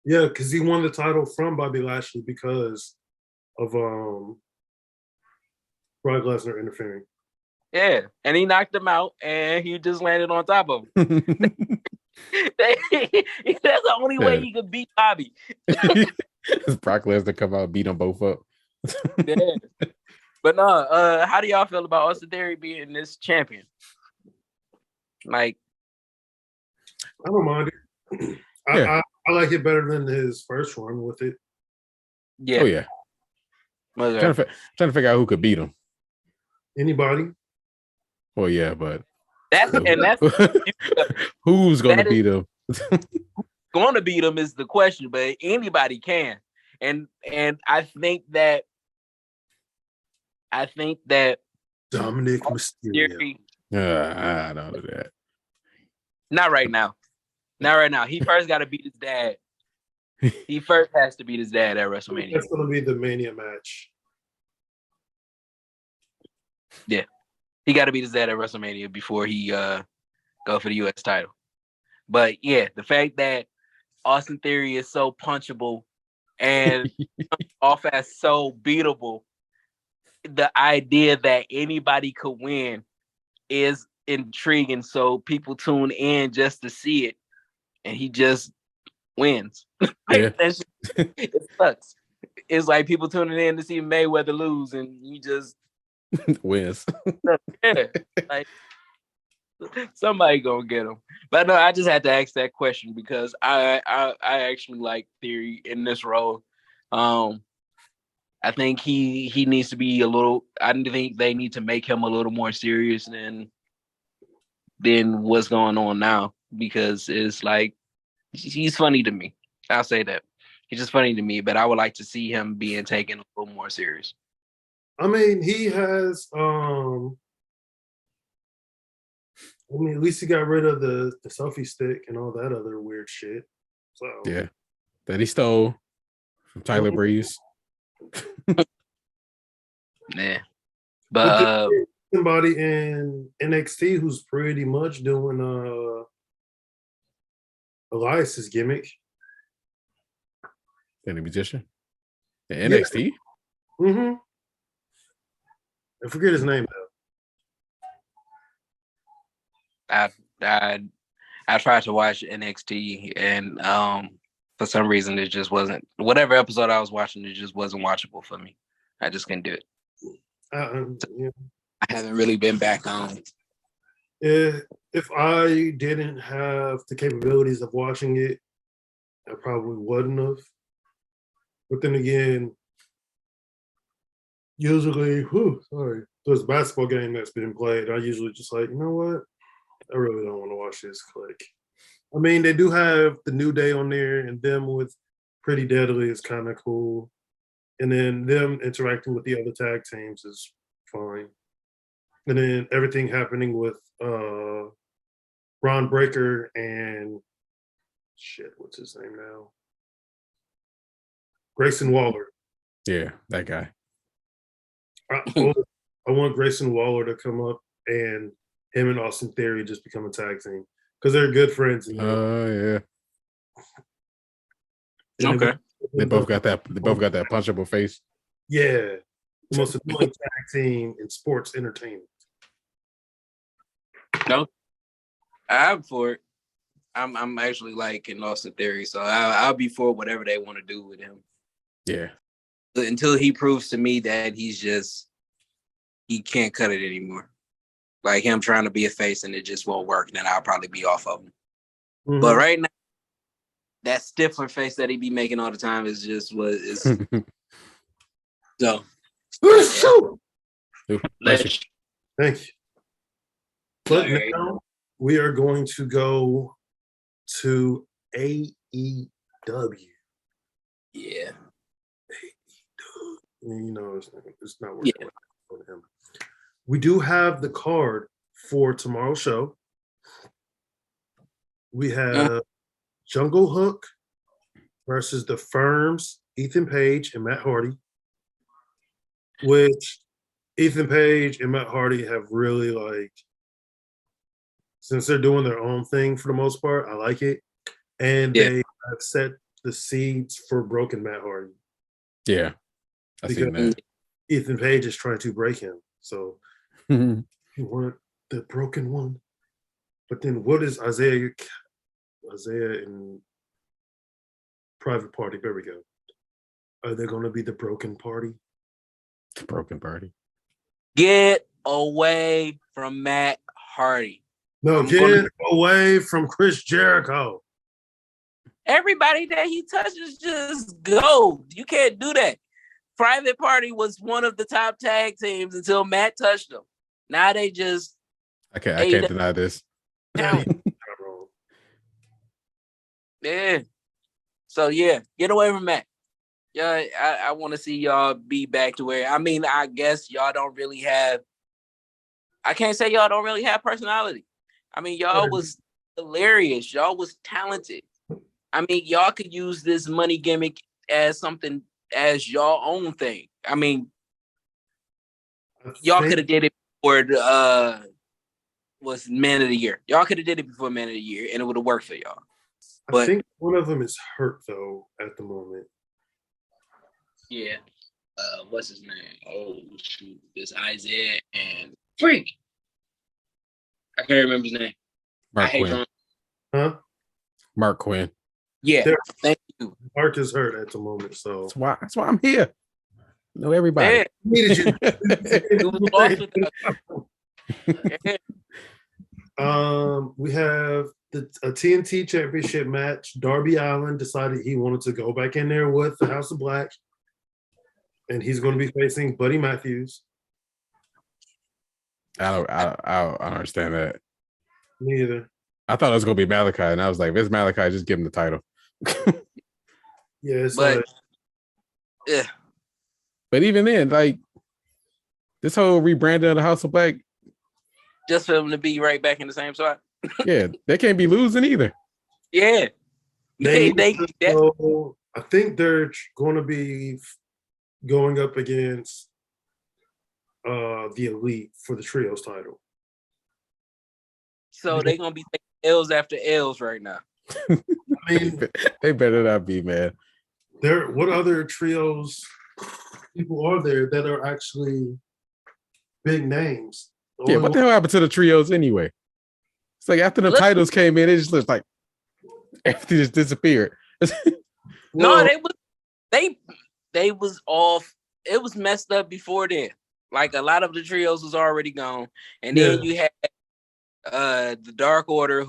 Yeah, because he won the title from Bobby Lashley because of Brock Lesnar interfering. Yeah, and he knocked him out, and he just landed on top of him. That's the only way he could beat Bobby. Brock Lesnar come out and beat them both up. Yeah. But no, how do y'all feel about Austin Theory being this champion? Like, I don't mind it. I like it better than his first run with it. Yeah. Oh yeah. Okay. Trying to figure out who could beat him. Anybody? Well, yeah, but that's who's going to beat him? Going to beat him is the question, but anybody can. And I think that Dominic Mysterio. I don't know that. Not right now. Not right now. He first got to beat his dad. He first has to beat his dad at WrestleMania. That's going to be the Mania match. Yeah. He got to beat his dad at WrestleMania before he go for the U.S. title. But yeah, the fact that Austin Theory is so punchable and off as so beatable, the idea that anybody could win is intriguing. So people tune in just to see it, and he just wins. Yeah. It sucks. It's like people tuning in to see Mayweather lose, and you just wins. Yeah, like somebody gonna get him. But no, I just had to ask that question because I actually like Theory in this role. I think he needs to be a little. I think they need to make him a little more serious than what's going on now, because it's like he's funny to me. I'll say that he's just funny to me, but I would like to see him being taken a little more serious. I mean, he has. I mean, at least he got rid of the selfie stick and all that other weird shit. So yeah, that he stole from Tyler Breeze. Yeah, but somebody in NXT who's pretty much doing Elias's gimmick. And a musician. The NXT? Yeah. Mm-hmm. I forget his name though. I tried to watch NXT, and for some reason it just wasn't. Whatever episode I was watching, it just wasn't watchable for me. I just couldn't do it. Yeah. I haven't really been back on. If I didn't have the capabilities of watching it, I probably wouldn't have. But then again, usually, there's a basketball game that's been played. I usually just like, you know what? I really don't want to watch this click. I mean, they do have the New Day on there, and them with Pretty Deadly is kind of cool. And then them interacting with the other tag teams is fine. And then everything happening with Ron Breaker and what's his name now? Grayson Waller. Yeah, that guy. I want Grayson Waller to come up and him and Austin Theory just become a tag team because they're good friends. Yeah. Okay. They both got that punchable face. Yeah. The most annoying tag team in sports entertainment. No. I'm for it. I'm actually liking Austin Theory, so I'll be for whatever they want to do with him. Yeah. But until he proves to me that he can't cut it anymore. Like him trying to be a face and it just won't work, then I'll probably be off of him. Mm-hmm. But right now, that stiffer face that he be making all the time is just what is. So. Thank you. But now we are going to go to AEW. Yeah. You know, it's not working for him. We do have the card for tomorrow's show. We have Jungle Hook versus the Firms, Ethan Page and Matt Hardy, which Ethan Page and Matt Hardy have really since they're doing their own thing for the most part, I like it. And they have set the seeds for broken Matt Hardy. Yeah. I see that. Ethan Page is trying to break him. So you want the broken one. But then what is Isaiah and Private Party? There we go. Are they going to be the broken party? The broken party. Get away from Matt Hardy. No, get away from Chris Jericho. Everybody that he touches just go. You can't do that. Private Party was one of the top tag teams until Matt touched them. Now they just I can't deny this. Yeah. So get away from Matt. Yeah, I want to see y'all be back to where I guess y'all don't really have. I can't say y'all don't really have personality. Y'all was hilarious. Y'all was talented. Y'all could use this money gimmick as something as y'all own thing. Y'all could have did it before was Man of the Year. Y'all could have did it before Man of the Year, and it would have worked for y'all. But I think one of them is hurt though at the moment. Yeah. What's his name? Oh shoot, this Isaiah and Freak. I can't remember his name. Mark Quinn. Huh? Mark Quinn. Yeah. Thank you. Mark is hurt at the moment, so that's why I'm here. Know everybody. Yeah. Needed you. We have a TNT Championship match. Darby Allin decided he wanted to go back in there with the House of Black, and he's going to be facing Buddy Matthews. I don't understand that. Me either. I thought it was going to be Malachi, and I was like, if it's Malachi, just give him the title. Yeah, but even then, this whole rebranding of the House of Black, just for them to be right back in the same spot. Yeah, they can't be losing either. Yeah, I think they're going to be going up against the Elite for the Trios title. So they're going to be taking L's after L's right now. They better not be, man. What other trios people are there that are actually big names? Yeah, what the hell happened to the trios anyway? It's like after the titles came in, it just looks like everything just disappeared. No, they was off. It was messed up before then. Like a lot of the trios was already gone, and then you had the Dark Order,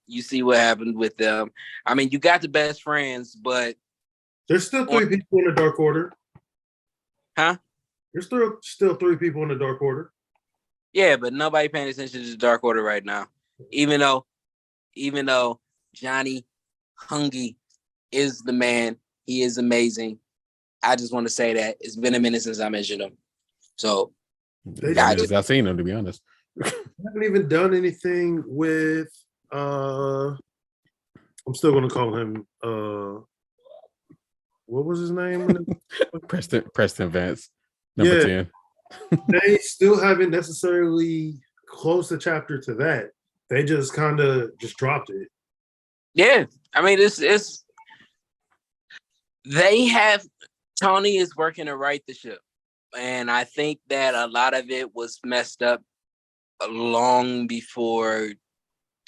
you see what happened with them. You got the Best Friends, but there's still three people in the Dark Order. Huh? There's still three people in the Dark Order. Yeah, but nobody paying attention to the Dark Order right now. even though Johnny Hungy is the man, he is amazing. I just want to say that it's been a minute since I mentioned him. So I've seen him, to be honest. haven't even done anything with I'm still gonna call him what was his name? Preston Vance, number 10. They still haven't necessarily closed the chapter to that. They just kind of just dropped it. Yeah, I mean, it's they have Tony is working to right the ship, and I think that a lot of it was messed up long before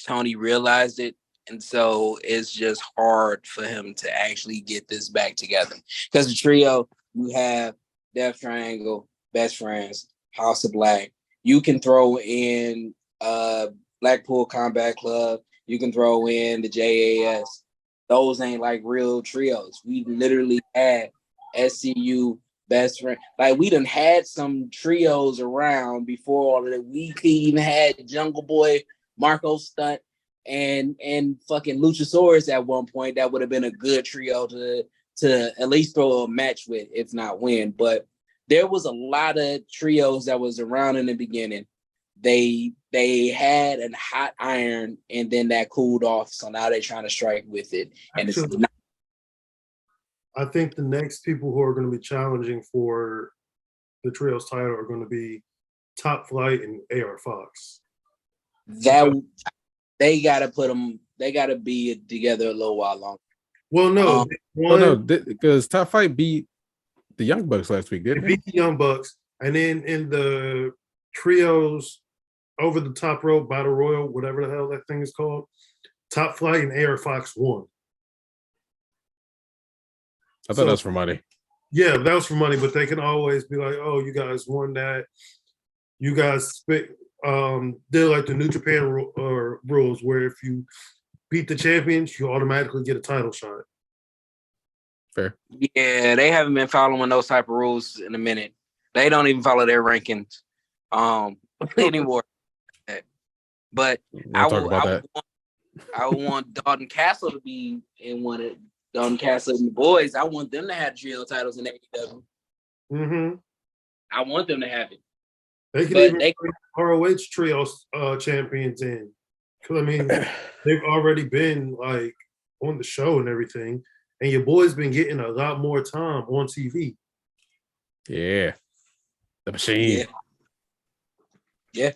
Tony realized it, and so it's just hard for him to actually get this back together. Because the trio, you have Death Triangle, Best Friends, House of Black. You can throw in Blackpool Combat Club. You can throw in the JAS. Those ain't like real trios. We literally had SCU, Best Friend. Like, we done had some trios around before all of that. We could even had Jungle Boy, Marco Stunt, and fucking Luchasaurus at one point. That would have been a good trio to at least throw a match with, if not win. But there was a lot of trios that was around in the beginning. They had a hot iron, and then that cooled off. So now they're trying to strike with it. And Actually, it's not. I think the next people who are going to be challenging for the trios title are going to be Top Flight and AR Fox. That they gotta put them. They gotta be together a little while longer. Well, no, because Top Flight beat the Young Bucks last week, didn't they beat the Young Bucks, and then in the trios over the top rope battle royal, whatever the hell that thing is called, Top Flight and AR Fox won. I thought that was for money. Yeah, that was for money, but they can always be like, "Oh, you guys won that. You guys did like the New Japan rules, where if you beat the champions, you automatically get a title shot." Fair. Yeah, they haven't been following those type of rules in a minute. They don't even follow their rankings anymore. But I would want Dalton Castle to be in one of Dalton Castle and the boys. I want them to have trio titles in AEW. Mm-hmm. I want them to have it. They can even bring ROH trio champions in. Because, I mean, they've already been, like, on the show and everything. And your boy's been getting a lot more time on TV. Yeah. The Machine. Yeah.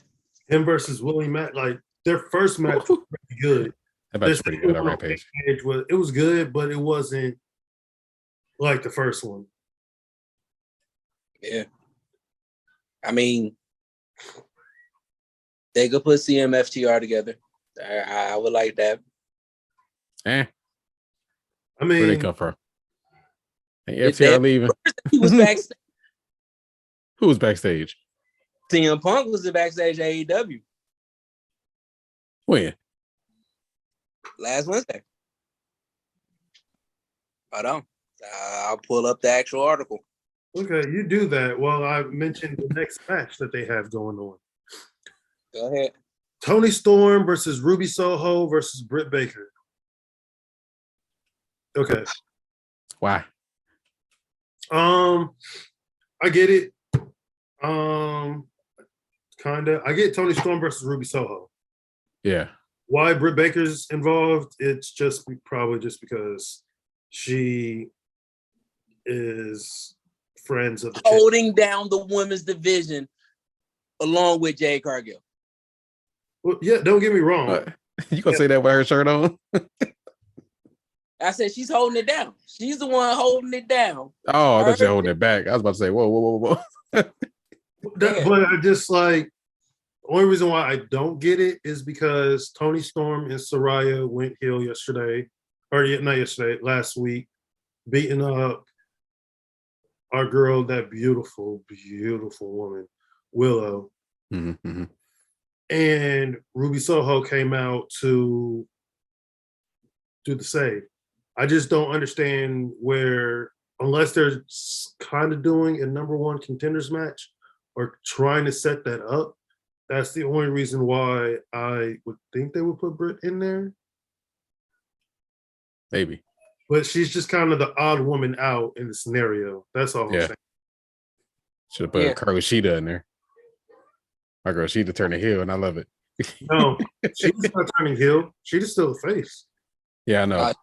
Him versus Willie Mack, like, their first match was pretty good. That match was pretty good on Rampage. It was good, but it wasn't like the first one. Yeah. I mean, they could put CMFTR together. I would like that. I mean, where they come from? And FTR leaving. He was backstage. Who was backstage? CM Punk was the backstage AEW. When? Last Wednesday. Hold on. I'll pull up the actual article. Okay, you do that while I mention the next match that they have going on. Go ahead. Toni Storm versus Ruby Soho versus Britt Baker. Okay. Why? I get it. Kinda. I get Toni Storm versus Ruby Soho. Yeah. Why Britt Baker's involved? It's just probably just because she is friends of the holding down the women's division along with Jade Cargill. Well, yeah, don't get me wrong. You gonna say that with her shirt on? I said she's holding it down. She's the one holding it down. Oh, I thought you were holding it back. I was about to say, whoa. But I just like, the only reason why I don't get it is because Toni Storm and Saraya went heel yesterday, or not yesterday, last week, beating up our girl, that beautiful, beautiful woman, Willow. Mm-hmm. And Ruby Soho came out to do the save. I just don't understand where, unless they're kind of doing a number one contenders match or trying to set that up, That's the only reason why I would think they would put Britt in there. Maybe. But she's just kind of the odd woman out in the scenario. That's all I'm saying. Should have put Carly Sheeta in there. My girl Sheeta turned a heel, and I love it. No, she's not turning heel. She's still a face. Yeah, I know.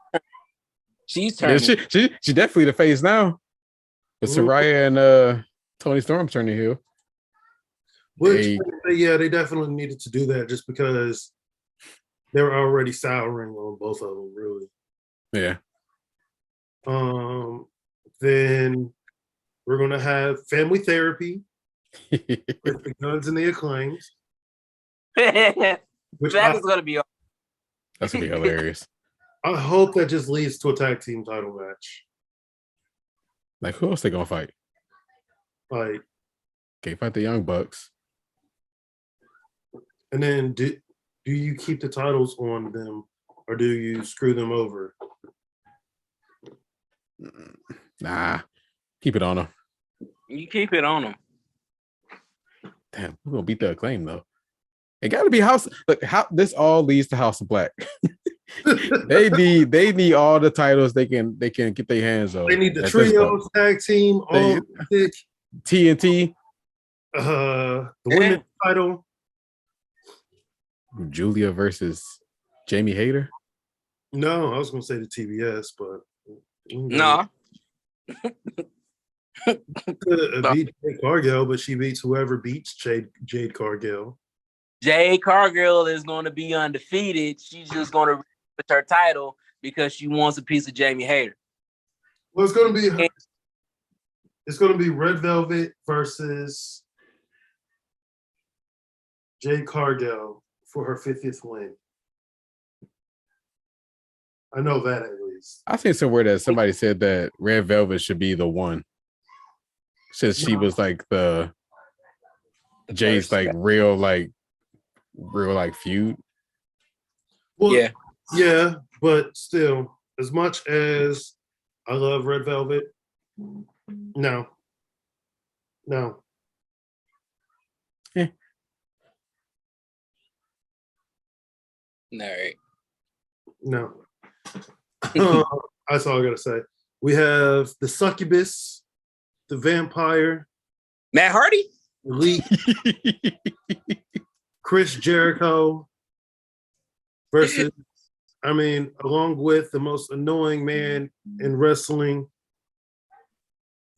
She's turning. Yeah, she definitely the face now. But Saraya and Tony Storm turning heel. Which, yeah, they definitely needed to do that just because they were already souring on both of them, really. Yeah. Then we're gonna have family therapy with the Guns and the Acclaims. That is gonna be. That's gonna be hilarious. I hope that just leads to a tag team title match. Like, who else they gonna fight? Like, can't fight the Young Bucks. And then do you keep the titles on them or do you screw them over? Nah, keep it on them. You keep it on them. Damn, we're gonna beat the Acclaim though. It got to be House. Look, how this all leads to House of Black. they need all the titles they can get their hands on. They need the trios, tag team, all TNT, the women's title. Julia versus Jamie Hayter. No, I was gonna say the TBS, but no. Beat Jade Cargill, but she beats whoever beats Jade Cargill. Jade Cargill is going to be undefeated. She's just going to with her title because she wants a piece of Jamie Hayter. Well, it's going to be Red Velvet versus Jade Cargill for her 50th win. I know that at least. I seen somewhere that somebody said that Red Velvet should be the one. Since she was like the Jay's like real feud. Well, yeah, but still, as much as I love Red Velvet, no. Yeah. All right. No. That's all I gotta say. We have the Succubus, the Vampire, Matt Hardy, Elite, Chris Jericho versus, along with the most annoying man in wrestling,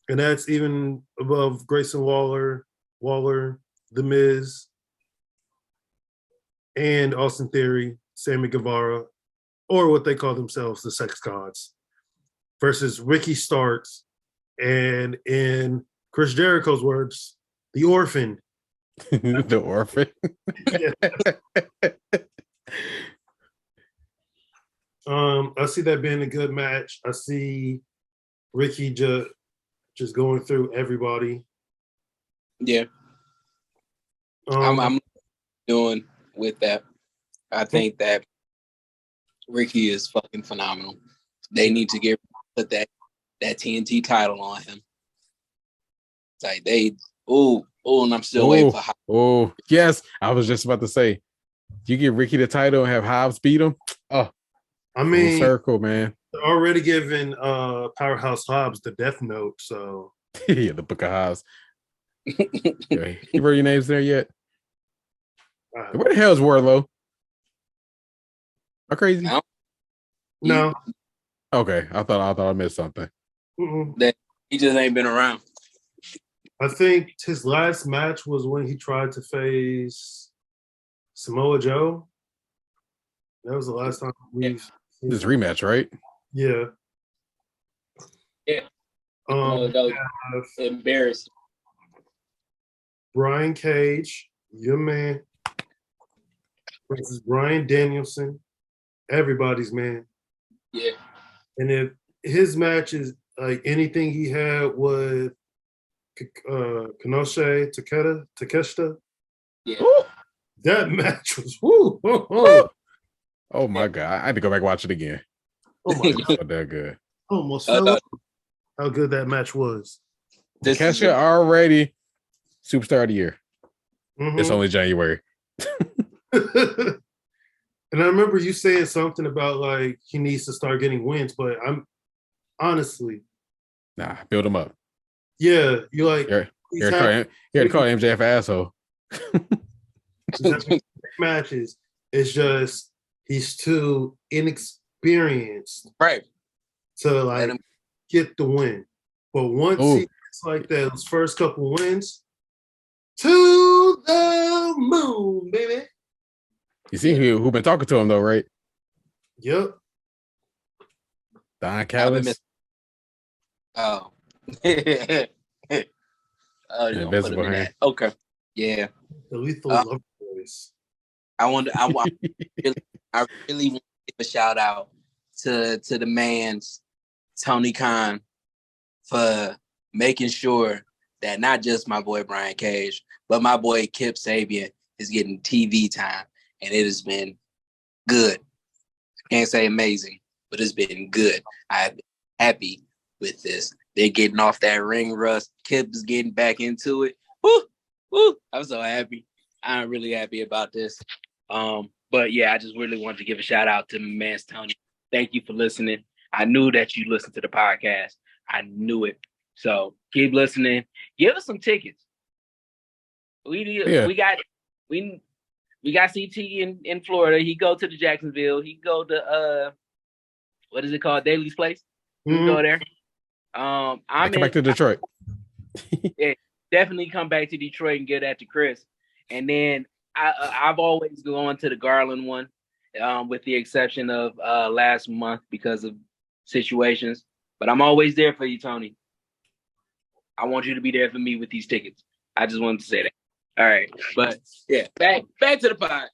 and that's even above Grayson Waller, The Miz, and Austin Theory, Sammy Guevara, or what they call themselves, the Sex Gods, versus Ricky Starks, and in Chris Jericho's words, the Orphan. The Orphan. I see that being a good match. I see Ricky just going through everybody. Yeah. I'm doing with that. I think that Ricky is fucking phenomenal. They need to put that TNT title on him. It's like and I'm still waiting for. Oh, yes. I was just about to say, you give Ricky the title and have Hobbs beat him. Oh, full circle, man. They're already giving Powerhouse Hobbs the Death Note, so yeah, the Book of Hobbs. You wrote your names there yet? Where the hell is Wardlow? Are crazy? No. Okay, I thought I missed something. That he just ain't been around. I think his last match was when he tried to face Samoa Joe. That was the last time we've seen this rematch, right? Yeah. Yeah. Embarrassed. Brian Cage, your man, versus Bryan Danielson, everybody's man. Yeah. And if his match is like anything he had with Konosuke Takeshita, yeah, that match was Oh my god! I had to go back and watch it again. Oh my god, so that good. Almost fell off how good that match was. Takeshita already superstar of the year. It's only January. And I remember you saying something about like he needs to start getting wins, but I'm honestly, build him up. yeah, you like Here to call MJF an asshole. Matches. It's just he's too inexperienced, right, to like get the win. But once he gets like those first couple wins, to the moon, baby. You see who been talking to him though, right? Yep. Don Callis. Oh. Oh, Invisible Hand. Okay. Yeah. The Lethal Love Boys. I really want to give a shout out to the man's Tony Khan for making sure that not just my boy Brian Cage, but my boy Kip Sabian is getting TV time, and it has been good. I can't say amazing, but it's been good. I'm happy with this. They're getting off that ring rust. Kip is getting back into it. Woo, woo! I'm so happy. I'm really happy about this. But yeah, I just really wanted to give a shout out to my man Tony. Thank you for listening. I knew that you listened to the podcast. I knew it. So keep listening. Give us some tickets. We got CT in Florida. He go to the Jacksonville. He go to what is it called? Daly's Place. We go there. I'm come back to Detroit. Yeah, definitely come back to Detroit and give that to Chris. And then I've always gone to the Garland one, with the exception of last month because of situations. But I'm always there for you, Tony. I want you to be there for me with these tickets. I just wanted to say that. All right, but yeah, back to the pod.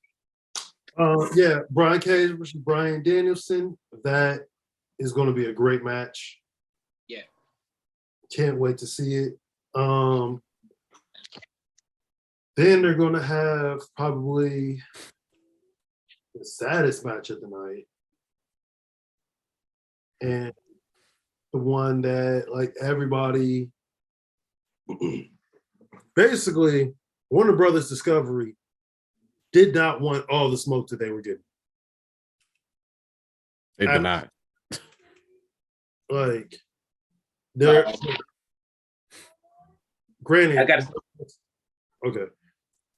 Yeah, Brian Cage versus Bryan Danielson. That is going to be a great match. Yeah, can't wait to see it. Then they're going to have probably the saddest match of the night, and the one that like everybody, basically, Warner Brothers Discovery did not want all the smoke that they were getting. They did not. Like, they're granted. Okay.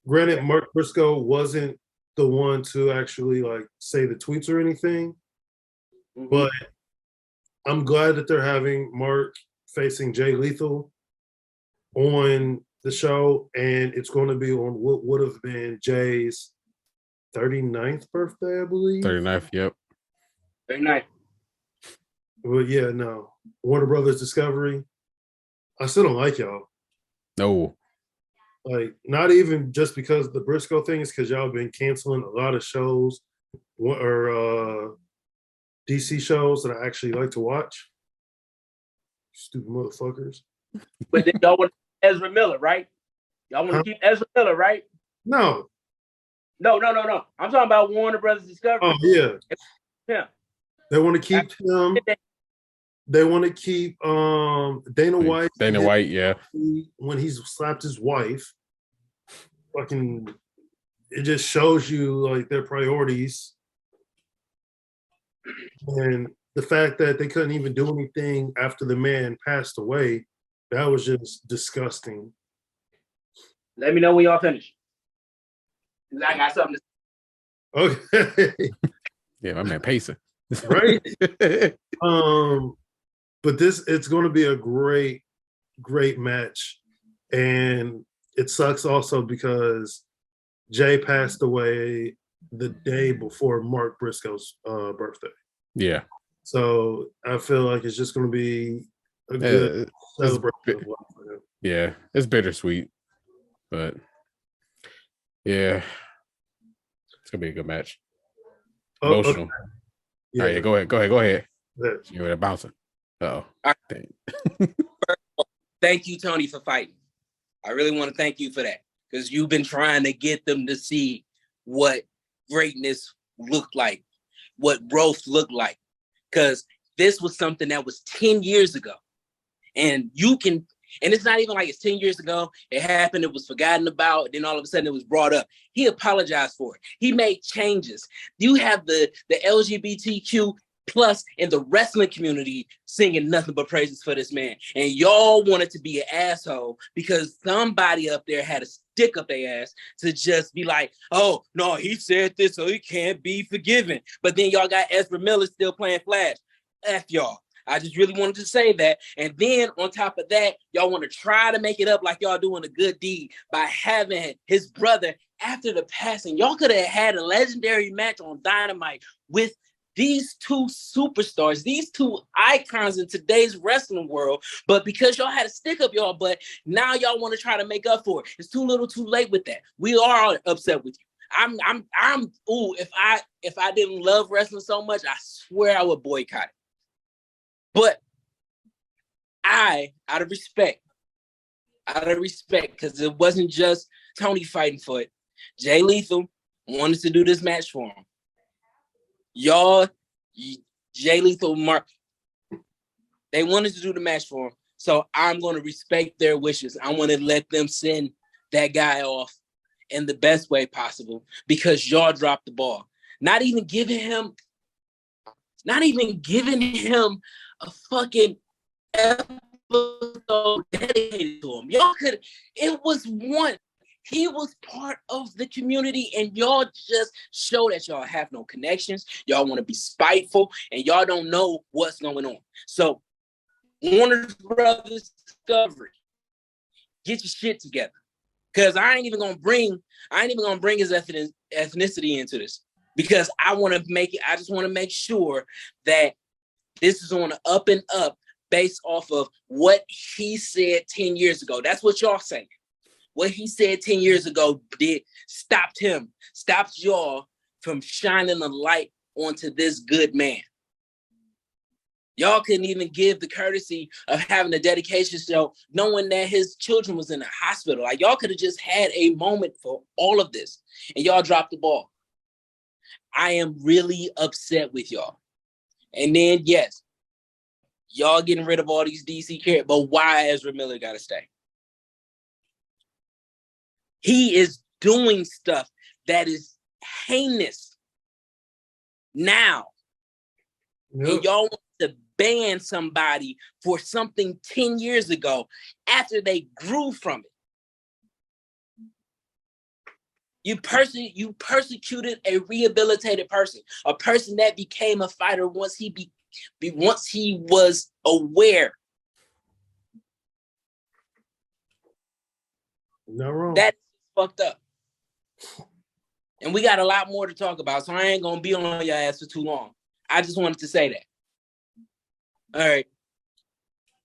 Granted, Mark Briscoe wasn't the one to actually like say the tweets or anything, but I'm glad that they're having Mark facing Jay Lethal on the show, and it's going to be on what would have been Jay's 39th birthday, I believe. 39th, yep. 39th. But yeah, no. Warner Brothers Discovery, I still don't like y'all. No. Like, not even just because of the Briscoe thing, it's because y'all been canceling a lot of shows or DC shows that I actually like to watch. Stupid motherfuckers. But then y'all want Ezra Miller, right? Y'all want to keep Ezra Miller, right? No. No. I'm talking about Warner Brothers Discovery. Oh, yeah. Yeah. They want to keep him. They want to keep Dana White. Dana White, yeah. When he's slapped his wife, fucking, it just shows you like their priorities. And the fact that they couldn't even do anything after the man passed away, that was just disgusting. Let me know when y'all finish. I got something to say. Okay. Yeah, my man pacing. Right? But it's going to be a great match. And it sucks also because Jay passed away the day before Mark Briscoe's birthday. Yeah. So I feel like it's just going to be a good celebration. Yeah, it's bittersweet, but yeah, it's gonna be a good match. Emotional. Okay. Yeah. All right, go ahead. Yeah. You're bouncing. Oh, thank you, Tony, for fighting. I really want to thank you for that because you've been trying to get them to see what greatness looked like, what growth looked like, because this was something that was 10 years ago, and you can And it's not even like it's 10 years ago. It happened. It was forgotten about. Then all of a sudden it was brought up. He apologized for it. He made changes. You have the LGBTQ plus in the wrestling community singing nothing but praises for this man. And y'all wanted to be an asshole because somebody up there had a stick up their ass to just be like, oh, no, he said this, so he can't be forgiven. But then y'all got Ezra Miller still playing Flash. F y'all. I just really wanted to say that. And then on top of that, y'all want to try to make it up like y'all doing a good deed by having his brother after the passing. Y'all could have had a legendary match on Dynamite with these two superstars, these two icons in today's wrestling world. But because y'all had to stick up y'all butt, now y'all want to try to make up for it. It's too little too late with that. We are upset with you. If I didn't love wrestling so much, I swear I would boycott it. But out of respect, because it wasn't just Tony fighting for it. Jay Lethal wanted to do this match for him. Y'all, Jay Lethal, Mark, they wanted to do the match for him. So I'm going to respect their wishes. I want to let them send that guy off in the best way possible because y'all dropped the ball. Not even giving him a fucking episode dedicated to him. Y'all could, it was one. He was part of the community, and y'all just show that y'all have no connections. Y'all want to be spiteful, and y'all don't know what's going on. So, Warner Brothers Discovery, get your shit together, because I ain't even gonna bring his ethnicity into this, because I want to make it. I just want to make sure that this is on the up and up based off of what he said 10 years ago. That's what y'all saying. What he said 10 years ago stopped y'all from shining the light onto this good man. Y'all couldn't even give the courtesy of having a dedication show knowing that his children was in the hospital. Like, y'all could have just had a moment for all of this, and y'all dropped the ball. I am really upset with y'all. And then, yes, y'all getting rid of all these DC characters, but why Ezra Miller got to stay? He is doing stuff that is heinous now. Yep. And y'all want to ban somebody for something 10 years ago after they grew from it. You persecuted a rehabilitated person, a person that became a fighter once he was aware. No wrong. That's fucked up. And we got a lot more to talk about, so I ain't gonna be on your ass for too long. I just wanted to say that. All right.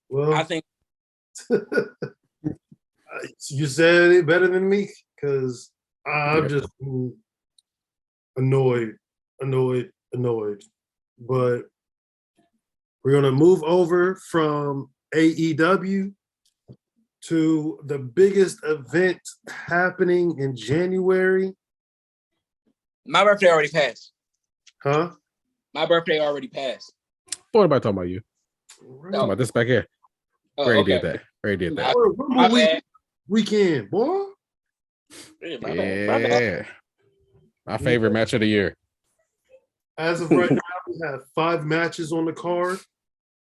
Well, I think you said it better than me, because I'm just annoyed. But we're gonna move over from AEW to the biggest event happening in January. My birthday already passed. Huh? My birthday already passed. What am I talking about? You? Right. Talking about this back here. Already did that. Already did that. Rumble weekend, boy. Yeah. My favorite match of the year. As of right now, we have 5 matches on the card.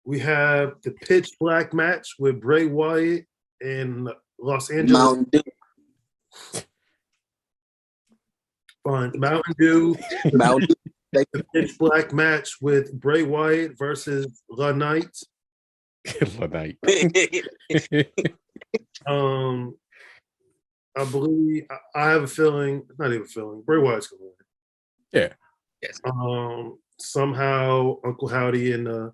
We have the pitch black match with Bray Wyatt in Los Angeles. Mountain Dew. Fine. Mountain Dew. Mountain Dew. The pitch black match with Bray Wyatt versus La Knight. La Knight. I believe, I have a feeling, not even a feeling, Bray Wyatt's going to win. Yeah. Yes. Somehow Uncle Howdy and the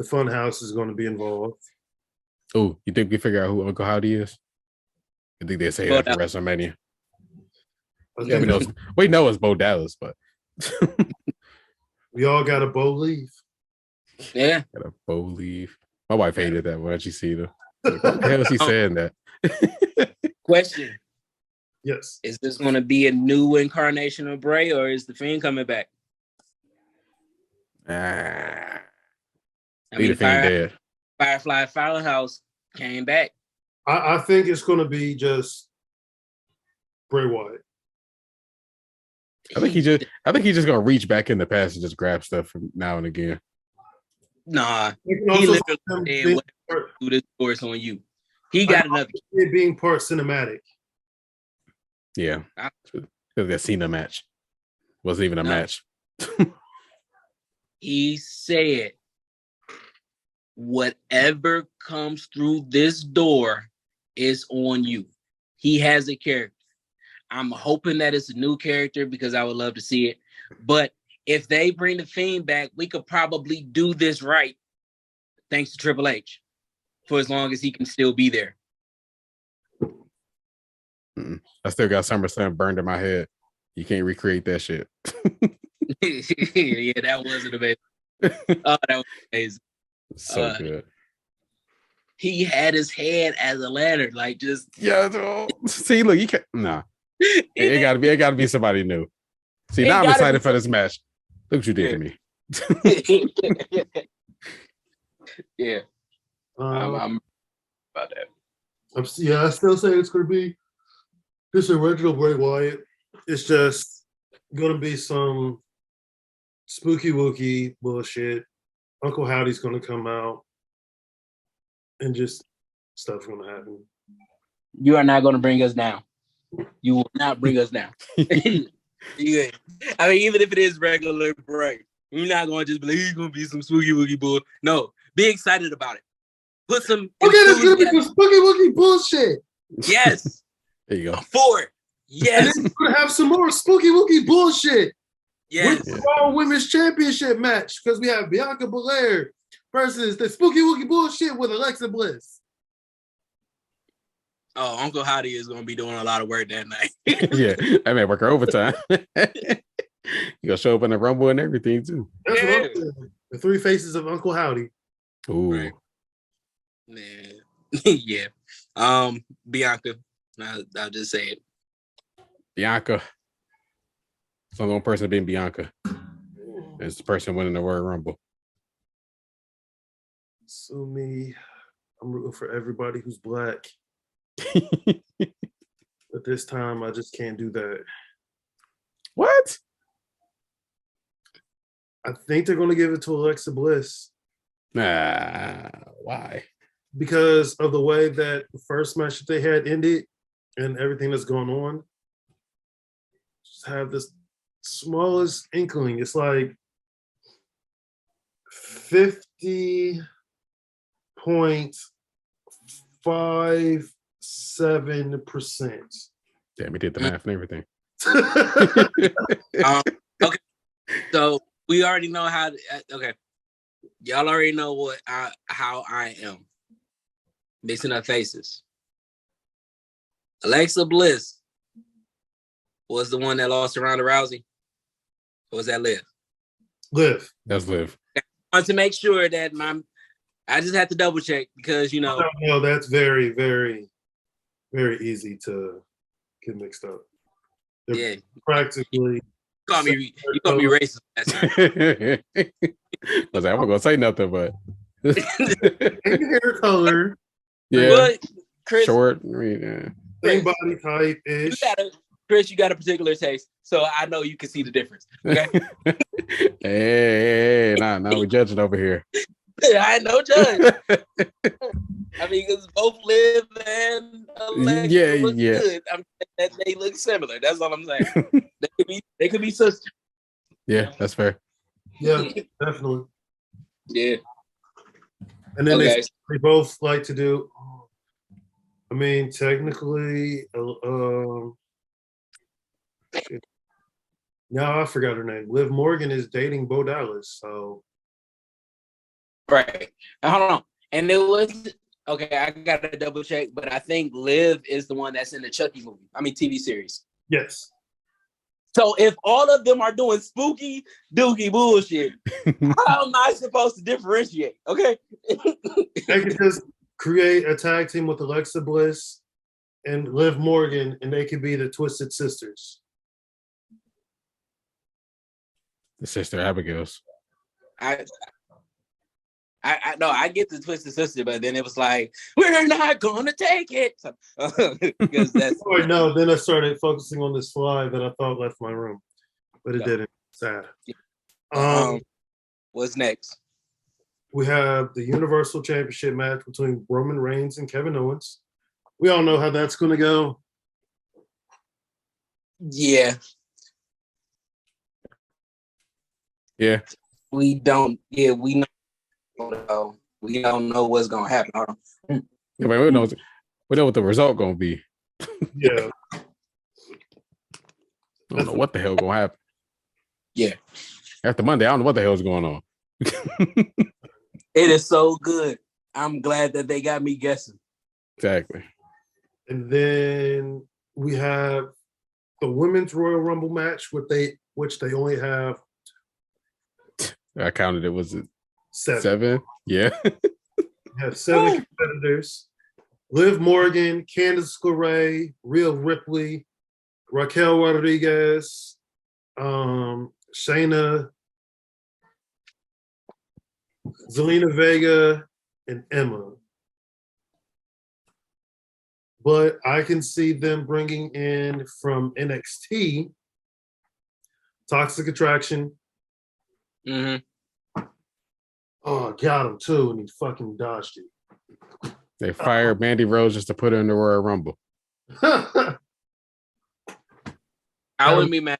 Fun House is going to be involved. Oh, you think we figure out who Uncle Howdy is? I think they say that for WrestleMania. Yeah, we know it's Bo Dallas, but we all got a Bo leave. Yeah. Got a Bo leave. My wife hated that when she see them. Like, what the hell is he saying that? Question. Yes. Is this going to be a new incarnation of Bray, or is the Fiend coming back? I mean, the Fiend dead. Firefly Firehouse came back. I think it's going to be just Bray Wyatt. I think he's just gonna reach back in the past and just grab stuff from now and again. Nah, he literally said, "Whatever, do this course on you." He got another. It being part cinematic. Yeah, because that Cena match wasn't even a match. He said, "Whatever comes through this door is on you." He has a character. I'm hoping that it's a new character because I would love to see it. But if they bring the Fiend back, we could probably do this right, thanks to Triple H, for as long as he can still be there. I still got SummerSlam burned in my head. You can't recreate that shit. Yeah, that wasn't amazing. Oh, that was amazing. So good. He had his head as a lantern, like just See, look, you can't. Nah, it gotta be somebody new. See, now I'm excited for this match. Look what you did to me. Yeah, I'm about that. I still say it's going to be this original Bray Wyatt. It's just going to be some spooky wookie bullshit. Uncle Howdy's going to come out, and just stuff's going to happen. You are not going to bring us down. You will not bring us down. Yeah. I mean, even if it is regular Bray, you're not going to just believe he's going to be some spooky wookie bull. No, be excited about it. Put some. Okay, there's going to be some spooky wookie bullshit. Yes. There you go. For it. Yes. And then we're going to have some more spooky wookie bullshit. Yes. With the Raw Women's Championship match, because we have Bianca Belair versus the spooky wookie bullshit with Alexa Bliss. Oh, Uncle Howdy is going to be doing a lot of work that night. Yeah, I may work her overtime. You gonna show up in the Rumble and everything too. That's what I'm saying. The three faces of Uncle Howdy. Ooh, right. Man, yeah. Bianca. I'll just say it. Bianca. It's only one person being Bianca. It's the person winning the Royal Rumble. So me, I'm rooting for everybody who's black. But this time, I just can't do that. What? I think they're going to give it to Alexa Bliss. Nah, why? Because of the way that the first match that they had ended and everything that's going on. Just have this smallest inkling. It's like 50.57%. Damn, we did the math and everything. Okay, so we already know how. Okay, y'all already know how I am. Mixing up faces. Alexa Bliss was the one that lost to Ronda Rousey. Or was that Liv? Liv. That's Liv. I want to make sure that I just have to double check because No, that's very, very, very easy to get mixed up. They're practically. You call me racist. I was like, I'm not gonna say nothing, but hair color. Yeah, but Chris, short. I mean, same body type ish. Chris, you got a particular taste, so I know you can see the difference. Okay. hey, nah, we're judging over here. I ain't no judge. I mean, because both Liv and Alexa look good. I'm saying that they look similar. That's all I'm saying. they could be sisters. Yeah, that's fair. Yeah, definitely. Yeah. And then they both like to do. I mean, technically, no, I forgot her name. Liv Morgan is dating Bo Dallas, so. Right. Hold on. And it was okay. I gotta double check, but I think Liv is the one that's in the Chucky movie. I mean, TV series. Yes. So if all of them are doing spooky dookie bullshit, how am I supposed to differentiate? Okay. They could just create a tag team with Alexa Bliss and Liv Morgan, and they could be the Twisted Sisters. The sister Abigail's. I no, I get the Twisted Sister, but then it was like, we're not gonna take it. Because that's Oh, no, then I started focusing on this fly that I thought left my room, but it didn't. Sad. What's next? We have the Universal Championship match between Roman Reigns and Kevin Owens. We all know how that's going to go. Yeah. Yeah. We don't know what's gonna happen. Hold on. Yeah, but we know what the result gonna be. Yeah. I don't know what the hell gonna happen. Yeah. After Monday, I don't know what the hell's going on. It is so good. I'm glad that they got me guessing. Exactly. And then we have the Women's Royal Rumble match, which they only have. I counted it. Was it seven? Yeah. We have 7 competitors. Liv Morgan, Candice LeRae, Rhea Ripley, Raquel Rodriguez, Shayna, Zelina Vega, and Emma. But I can see them bringing in from NXT Toxic Attraction. Mm-hmm. Oh, got him too, and he fucking dodged it. They fired Mandy Rose just to put her in the Royal Rumble. I wouldn't be mad.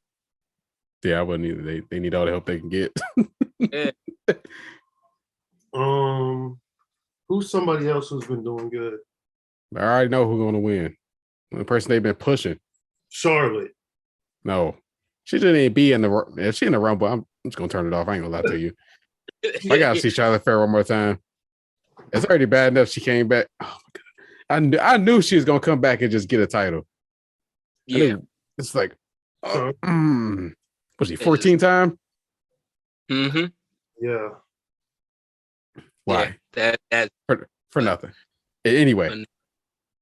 Yeah, I wouldn't either. They need all the help they can get. Yeah. Who's somebody else who's been doing good? I already know who's going to win. The person they've been pushing. Charlotte. No, she shouldn't even be in the. If she in the Rumble, I'm just gonna turn it off. I ain't gonna lie to you. I gotta see Charlotte Flair one more time. It's already bad enough she came back. Oh my god, I knew she was gonna come back and just get a title. Yeah, it's like, was she 14 time? Mm-hmm. Yeah. Why? Yeah, that for nothing. Anyway,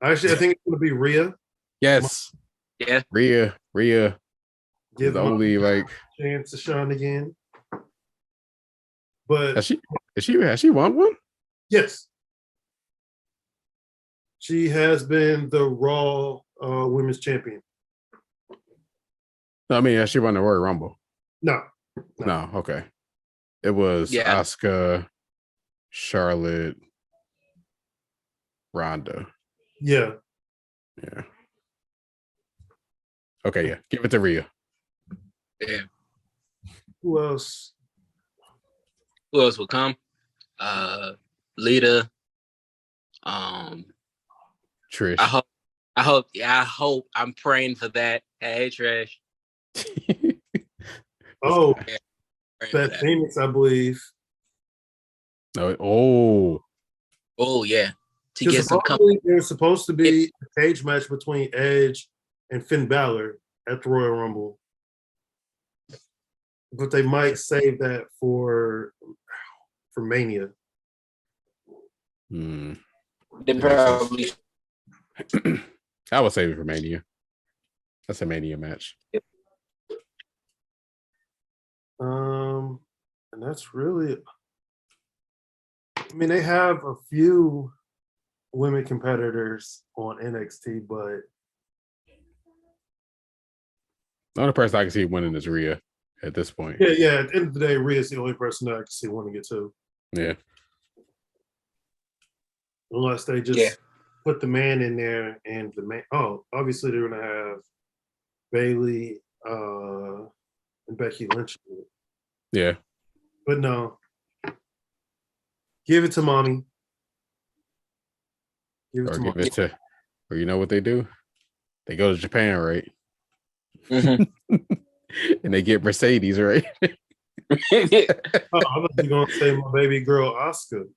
actually, I think it's gonna be Rhea. Yes. Yeah. Rhea. Give the only like chance to shine again. But has she won one? Yes. She has been the Raw Women's Champion. I mean, has she won the Royal Rumble? No. Okay. It was Asuka, Charlotte, Ronda. Yeah. Okay, yeah. Give it to Rhea. Yeah. Who else? Who else will come? Lita. Trish. I hope. I'm praying for that. Hey, Trish. Oh, Beth Phoenix, I believe. Oh, yeah. To get some there's supposed to be a cage match between Edge and Finn Balor at the Royal Rumble. But they might save that for Mania. They probably. I would save it for Mania. That's a Mania match. Yep. And that's really. I mean, they have a few women competitors on NXT, but the only person I can see winning is Rhea at this point. Yeah. At the end of the day, Rhea's the only person that I can see winning it too. Yeah. Unless they just put the man in there and the man. Oh, obviously they're gonna have Bayley and Becky Lynch. Yeah. But no. Give it to mommy. Or you know what they do? They go to Japan, right? Mm-hmm. And they get Mercedes, right? I thought you were gonna say my baby girl Asuka.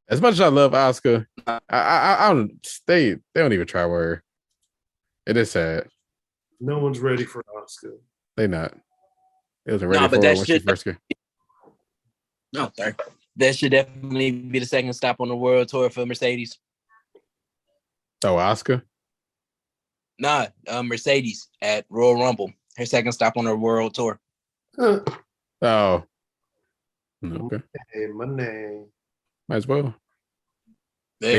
As much as I love Asuka, I don't. They don't even try with her. It is sad. No one's ready for Asuka. They not. It wasn't ready for her when she first came. No, sorry. That should definitely be the second stop on the world tour for Mercedes. Oh, Asuka? Nah, Mercedes at Royal Rumble. Her second stop on her world tour. Oh. Okay. Hey, money. Might as well. Yeah. They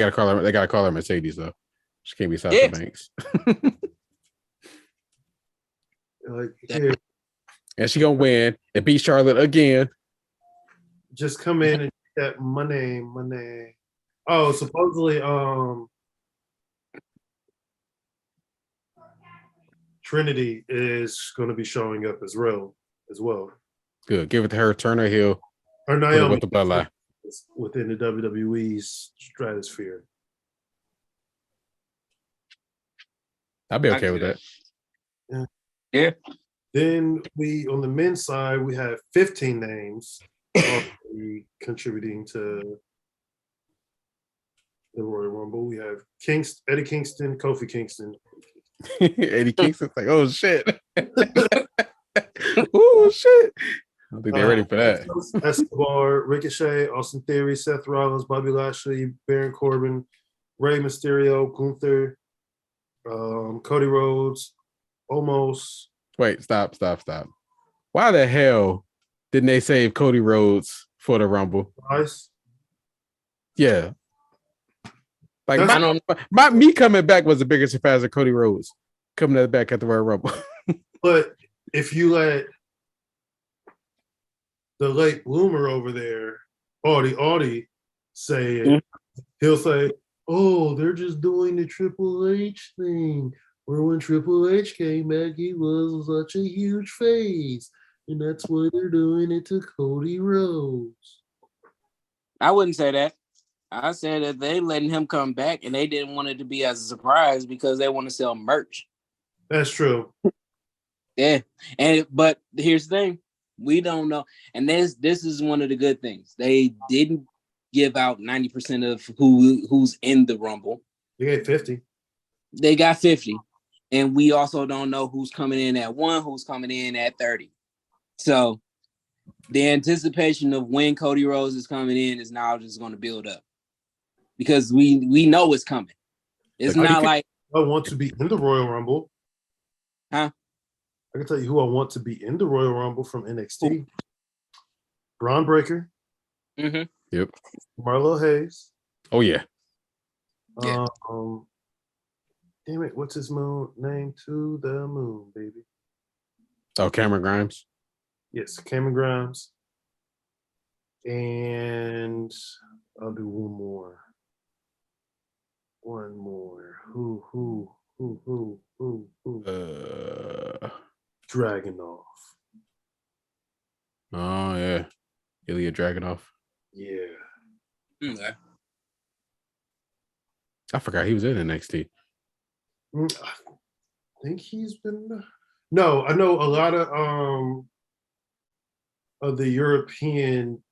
gotta call her Mercedes though. She can't be Sasha Yeah. Banks. Like here, And she gonna win and beat Charlotte again. just come in and get that money. Oh, supposedly, Trinity is going to be showing up as well. Good. Give it to her. Turn her heel. Or Put her Naomi with the bloodline. within the WWE's stratosphere. I'd be okay with that. Yeah. Then on the men's side, we have 15 names contributing to the Royal Rumble. We have Eddie Kingston, Kofi Kingston. Eddie Kingston's like, oh shit. Oh shit. I don't think they're ready for that. Escobar, Ricochet, Austin Theory, Seth Rollins, Bobby Lashley, Baron Corbin, Rey Mysterio, Gunther, Cody Rhodes, Omos. Wait, stop. Why the hell didn't they save Cody Rhodes for the Rumble? Nice. Yeah. Like me coming back was the bigger surprise of Cody Rhodes coming back at the Royal Rumble. But if you let the late bloomer over there, Audie, say it, he'll say, "Oh, they're just doing the Triple H thing. Where when Triple H came back, he was such a huge face, and that's why they're doing it to Cody Rhodes." I wouldn't say that. I said that they letting him come back and they didn't want it to be as a surprise because they want to sell merch. That's true. Yeah. But here's the thing. We don't know. And this is one of the good things. They didn't give out 90% of who's in the Rumble. They gave 50. They got 50. And we also don't know who's coming in at 1, who's coming in at 30. So the anticipation of when Cody Rhodes is coming in is now just going to build up. Because we know it's coming. It's not like I want to be in the Royal Rumble. Huh? I can tell you who I want to be in the Royal Rumble from NXT. Braun Breaker. Mm-hmm. Yep. Marlo Hayes. Oh yeah. Yeah. Damn it, what's his name? To the moon, baby. Oh, Cameron Grimes. Yes, Cameron Grimes. And I'll do one more. Who? Dragunov. Oh yeah. Ilya Dragunov. Yeah. Okay. I forgot he was in NXT. I think he's been. No, I know a lot of the European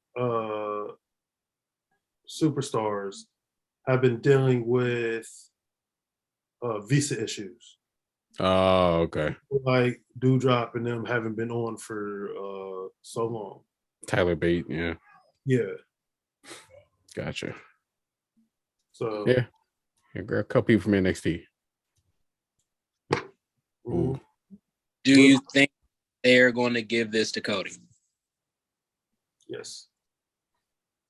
superstars have been dealing with visa issues. Oh, okay. Like Doudrop and them haven't been on for so long. Tyler Bate, yeah. Yeah. Gotcha. So yeah, a couple people from NXT. Ooh. Do you think they're going to give this to Cody? Yes.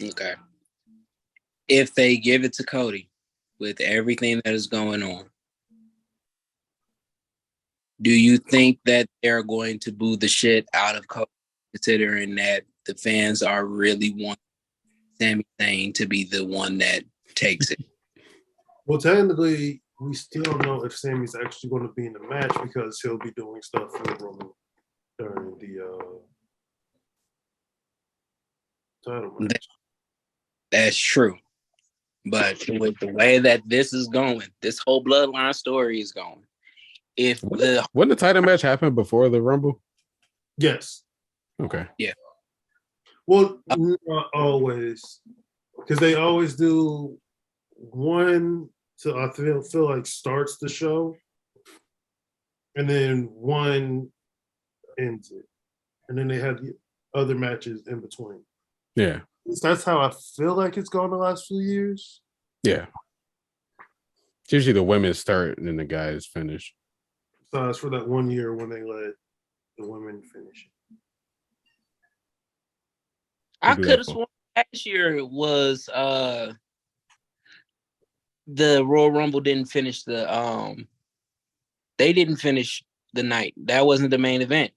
Okay. If they give it to Cody with everything that is going on, do you think that they're going to boo the shit out of Cody, considering that the fans are really wanting Sami Zayn to be the one that takes it? Well, technically, we still don't know if Sami's actually going to be in the match because he'll be doing stuff for Roman during the title match. That's true. But with the way that this is going, this whole bloodline story is going. Wouldn't the title match happen before the Rumble? Yes. Okay. Yeah. Well, not always, because they always do one to I feel like starts the show, and then one ends it, and then they have the other matches in between. Yeah. That's how I feel like it's gone the last few years. Yeah. It's usually the women start and then the guys finish. So it's for that 1 year when they let the women finish it. I could have sworn last year it was the Royal Rumble didn't finish they didn't finish the night. That wasn't the main event.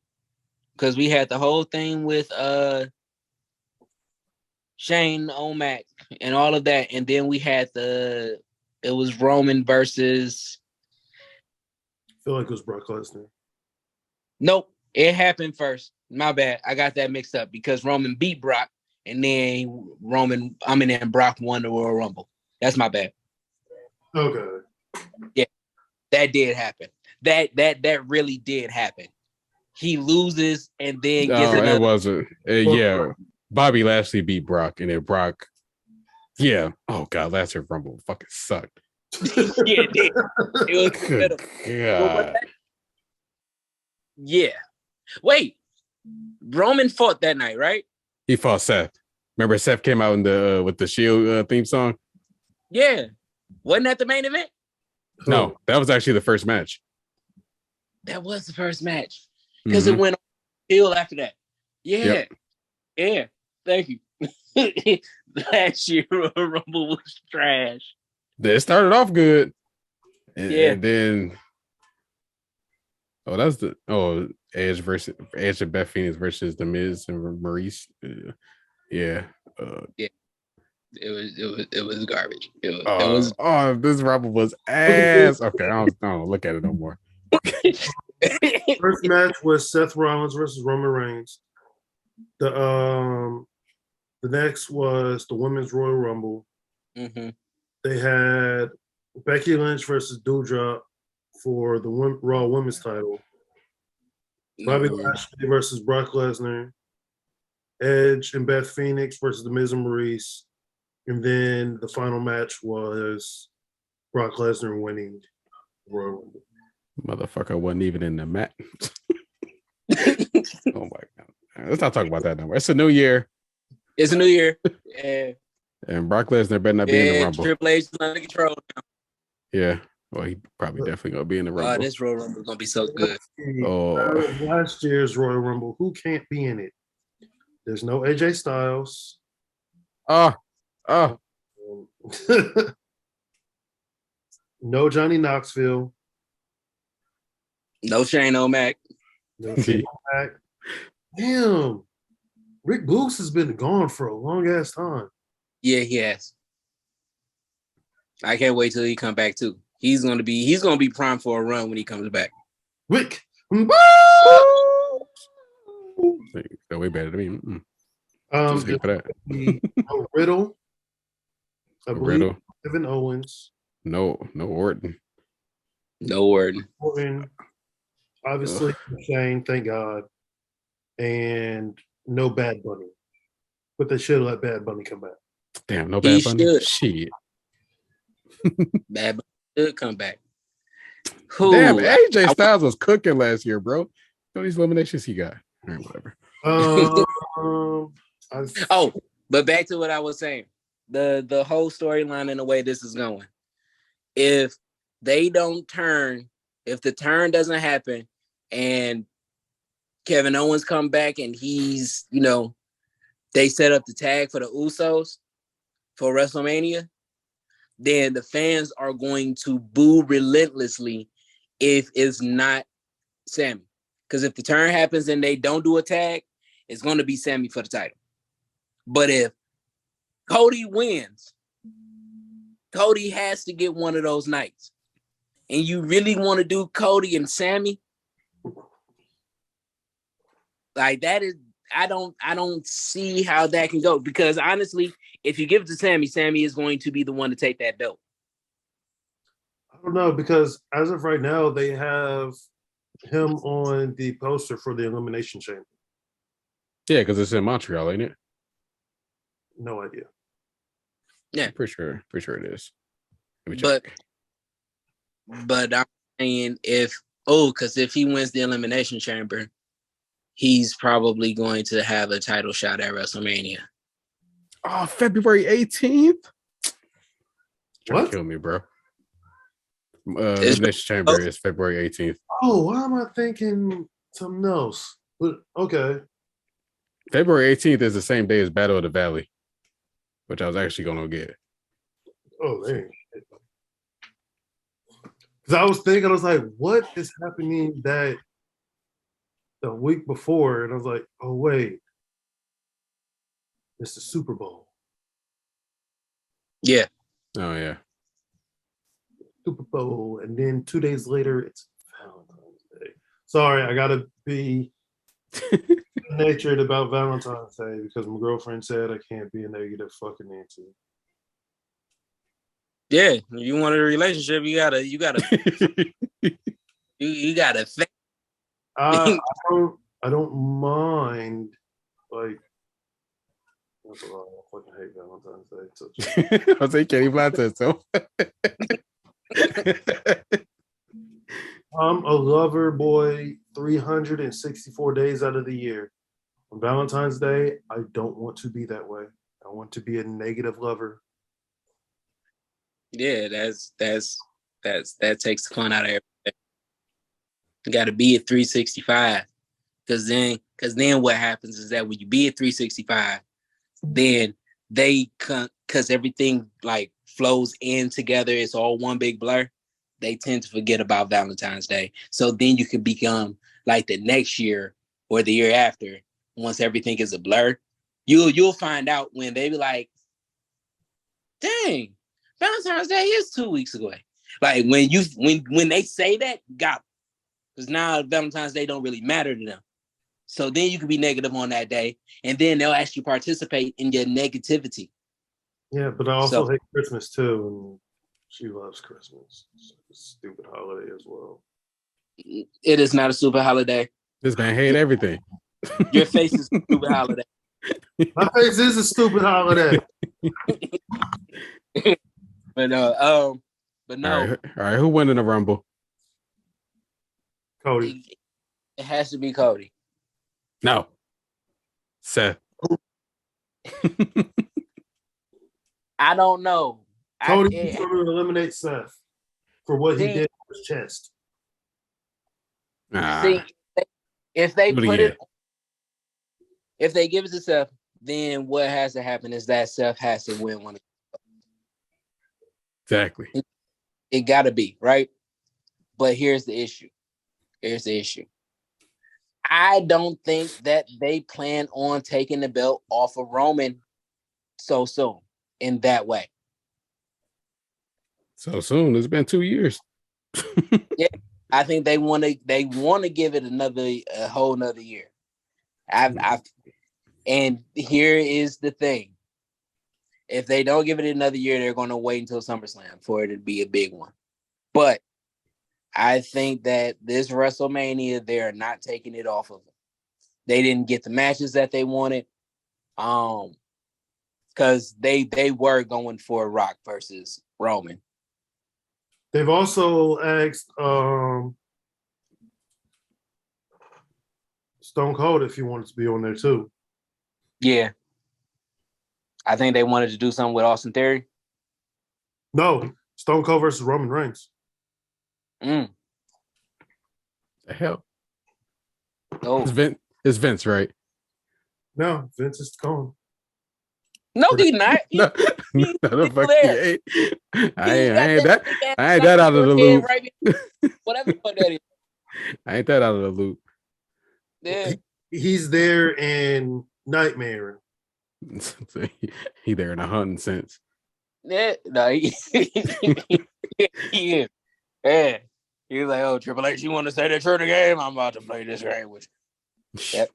Because we had the whole thing with Shane O'Mac and all of that, and then we had it was Roman versus. I feel like it was Brock Lesnar. Nope, it happened first. My bad, I got that mixed up because Roman beat Brock, and then Brock won the Royal Rumble. That's my bad. Okay. Yeah, that did happen. That really did happen. He loses and then gets another. It wasn't. Yeah, Bobby Lashley beat Brock, and then Brock. Yeah. Oh God, last year's Rumble fucking sucked. Yeah, it did. It was Good God. Yeah. Wait. Roman fought that night, right? He fought Seth. Remember, Seth came out in the with the Shield theme song. Yeah. Wasn't that the main event? No, that was actually the first match. That was the first match because it went on Hill after that. Yeah. Yeah. Thank you. Last year, Rumble was trash. It started off good. And then Edge and Beth Phoenix versus The Miz and Maurice. Yeah. It was garbage. This Rumble was ass. Okay, I don't look at it no more. First match was Seth Rollins versus Roman Reigns. The next was the Women's Royal Rumble. Mm-hmm. They had Becky Lynch versus Doudrop for the Raw Women's title. Bobby Lashley versus Brock Lesnar. Edge and Beth Phoenix versus The Miz and Maurice. And then the final match was Brock Lesnar winning the Royal Rumble. Motherfucker wasn't even in the match. Oh my God. Let's not talk about that no more. It's a new year. It's a new year. Yeah. And Brock Lesnar better not be in the Rumble. Triple H is under control now. Yeah. Well, he probably definitely gonna be in the Rumble. This Royal Rumble is gonna be so good. Last year's Royal Rumble, who can't be in it? There's no AJ Styles. No Johnny Knoxville. No Shane O'Mac. No Shane O'Mac. Damn. Rick Boogs has been gone for a long ass time. Yeah, he has. I can't wait till he come back too. He's gonna be primed for a run when he comes back. Rick. Way better than me. Just for that. Riddle. I believe Riddle. Kevin Owens. No Orton. No Orton. Obviously, Shane, thank God. And no Bad Bunny. But they should let Bad Bunny come back. Damn, no Bad Bunny? Shit. Bad Bunny should come back. Damn, AJ Styles was cooking last year, bro. All these eliminations he got. All right, whatever. But back to what I was saying. The whole storyline and the way this is going. If they don't turn, if the turn doesn't happen and Kevin Owens come back and he's, they set up the tag for the Usos for WrestleMania, then the fans are going to boo relentlessly if it's not Sami. Because if the turn happens and they don't do a tag, it's going to be Sami for the title. But if Cody wins, Cody has to get one of those nights. And you really want to do Cody and Sami? Like that is, I don't see how that can go. Because honestly, if you give it to Sami, Sami is going to be the one to take that belt. I don't know, because as of right now, they have him on the poster for the Elimination Chamber. Yeah, because it's in Montreal, ain't it? No idea. Yeah, pretty sure it is. But I'm saying because if he wins the Elimination Chamber, he's probably going to have a title shot at WrestleMania. Oh, February 18th? What? Kill me, bro. Elimination Chamber is February 18th. Oh, why am I thinking something else? But okay. February 18th is the same day as Battle of the Valley, which I was actually going to get. Oh, dang. Because I was thinking, I was like, what is happening that the week before? And I was like, oh, wait. It's the Super Bowl. Yeah. Oh, yeah. Super Bowl. And then 2 days later, it's Valentine's Day. Sorry, I got to be natured about Valentine's Day because my girlfriend said I can't be a negative fucking Nancy. Yeah, if you want a relationship, you gotta you gotta think. I don't mind, like, that's a lot. I fucking hate Valentine's Day. I'll say Kenny Blanton, so. I'm a lover boy 364 days out of the year. On Valentine's Day, I don't want to be that way. I want to be a negative lover. Yeah, that takes the fun out of everything. You got to be at 365, because then what happens is that when you be at 365, then because everything like flows in together, it's all one big blur. They tend to forget about Valentine's Day. So then you can become like the next year or the year after, once everything is a blur, you'll find out when they be like, dang, Valentine's Day is 2 weeks away. Like when they say that, got because now Valentine's Day don't really matter to them. So then you can be negative on that day, and then they'll actually participate in your negativity. Yeah, but I also hate Christmas too, and she loves Christmas. It's a stupid holiday as well. It is not a stupid holiday. This man hate everything. Your face is a stupid holiday. My face is a stupid holiday. But no. All right, who won in the Rumble? Cody. It has to be Cody. No. Seth. I don't know. Cody is going to eliminate Seth for what he did to his chest. See, if they if they give it to Seth, then what has to happen is that Seth has to win one. Exactly. It got to be, right? But here's the issue. I don't think that they plan on taking the belt off of Roman so soon in that way. So soon? It's been 2 years. Yeah, I think they want to give it a whole nother year. And here is the thing. If they don't give it another year, they're going to wait until SummerSlam for it to be a big one. But I think that this WrestleMania, they're not taking it off of them. They didn't get the matches that they wanted. Because they were going for Rock versus Roman. They've also asked Stone Cold if he wanted to be on there too. Yeah. I think they wanted to do something with Austin Theory. No, Stone Cold versus Roman Reigns. The hell? Oh. It's Vince, right? No, Vince is gone. No, he's not. No, the fuck he ain't. I ain't that out of the loop. Whatever that is. I ain't that out of the loop. Yeah. He's there in Nightmare. He there in a hunting sense. Yeah, no, he is. Yeah. He was like, oh, Triple H, you want to say that you're the game? I'm about to play this game with you. Yep.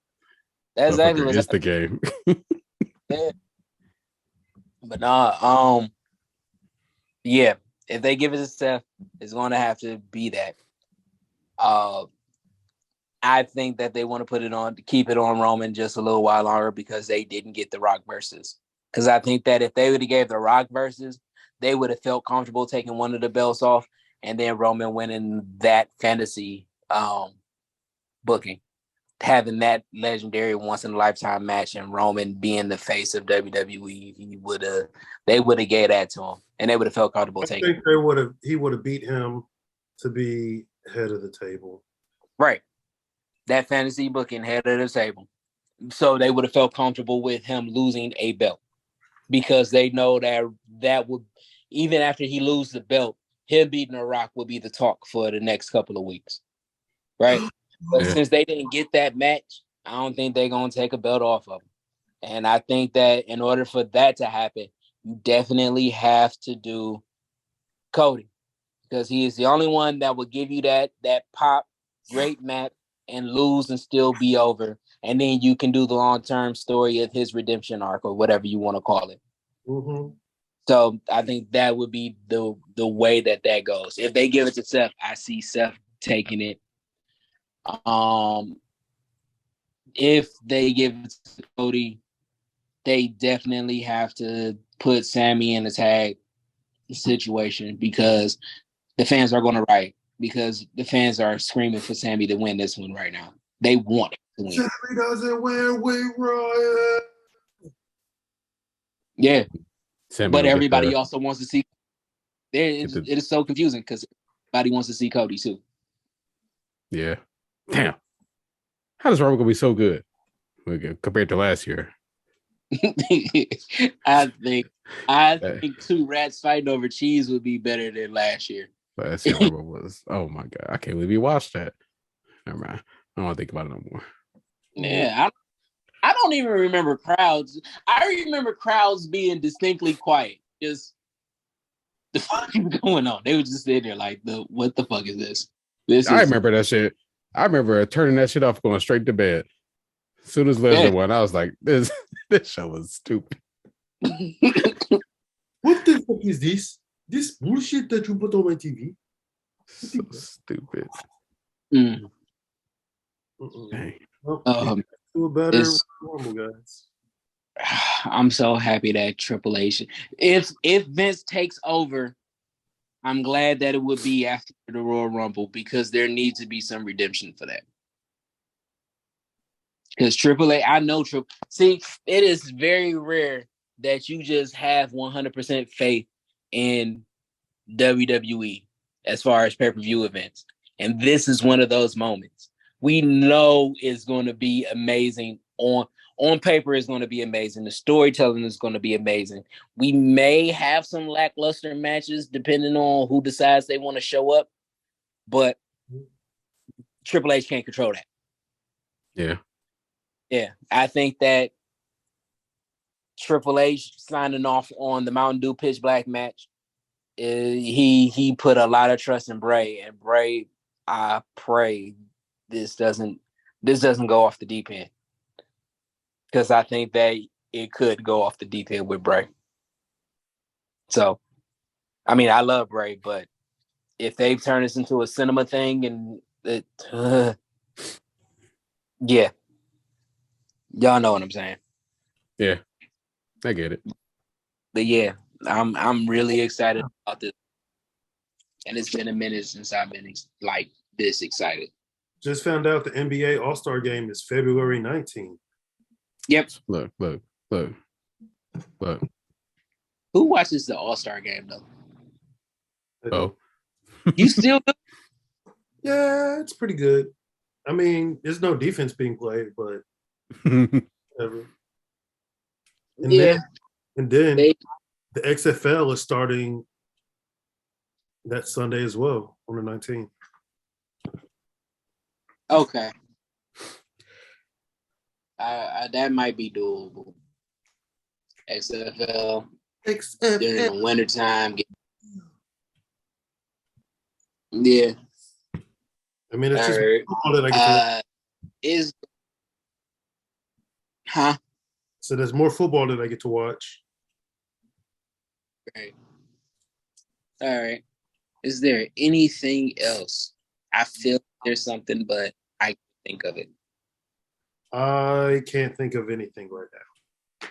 That's exactly what it's the game. Yeah. But nah, yeah, if they give it to Seth, it's going to have to be that. I think that they want to keep it on Roman just a little while longer because they didn't get the Rock versus. Because I think that if they would have gave the Rock versus, they would have felt comfortable taking one of the belts off and then Roman winning that fantasy booking. Having that legendary once in a lifetime match and Roman being the face of WWE, they would have gave that to him and they would have felt comfortable taking. I think he would have beat him to be head of the table. Right. That fantasy booking head of the table. So they would have felt comfortable with him losing a belt because they know that would, even after he loses the belt, him beating The Rock would be the talk for the next couple of weeks. Right? But since they didn't get that match, I don't think they're going to take a belt off of him. And I think that in order for that to happen, you definitely have to do Cody, because he is the only one that will give you that pop, great match, and lose and still be over. And then you can do the long-term story of his redemption arc or whatever you want to call it. Mm-hmm. So I think that would be the way that goes. If they give it to Seth, I see Seth taking it. If they give it to Cody, they definitely have to put Sami in a tag situation because the fans are going to riot, because the fans are screaming for Sami to win this one right now. They want it to win. Sami doesn't win, we riot. Yeah. Sami but everybody also wants to see. It is so confusing because everybody wants to see Cody too. Yeah. Damn. How does Rumble gonna be so good compared to last year? I think two rats fighting over cheese would be better than last year. Last year Rumble was, oh my god, I can't believe we watched that. Never mind. I don't want to think about it no more. Yeah, I don't even remember crowds. I remember crowds being distinctly quiet. Just the fuck is going on? They were just sitting there like, what the fuck is this? I remember that shit. I remember turning that shit off, going straight to bed. As soon as Lesnar won, I was like, this show was stupid. What the fuck is this? This bullshit that you put on my TV? So stupid. Do a better normal, guys. I'm so happy that Triple H. If Vince takes over, I'm glad that it would be after the Royal Rumble because there needs to be some redemption for that. Because Triple H, I know Triple. See, it is very rare that you just have 100% faith in WWE as far as pay-per-view events, and this is one of those moments. We know it's going to be amazing on paper. It's going to be amazing. The storytelling is going to be amazing. We may have some lackluster matches depending on who decides they want to show up, but Triple H can't control that. Yeah. I think that Triple H signing off on the Mountain Dew Pitch Black match, he put a lot of trust in Bray, and Bray, I pray this doesn't go off the deep end, because I think that it could go off the deep end with Bray. So, I mean, I love Bray, but if they turn this into a cinema thing and yeah, y'all know what I'm saying. Yeah, I get it. But yeah, I'm really excited about this, and it's been a minute since I've been like this excited. Just found out the NBA All-Star Game is February 19th. Yep. Look. Who watches the All-Star Game though? Oh, you still do? Yeah, it's pretty good. I mean, there's no defense being played, but whatever. And then the XFL is starting that Sunday as well on the 19th. Okay. That might be doable. XFL during the wintertime. Yeah. I mean, it's just football that I get to watch. So there's more football that I get to watch. Right. All right. Is there anything else? I feel there's something, but I can't think of it. I can't think of anything right now.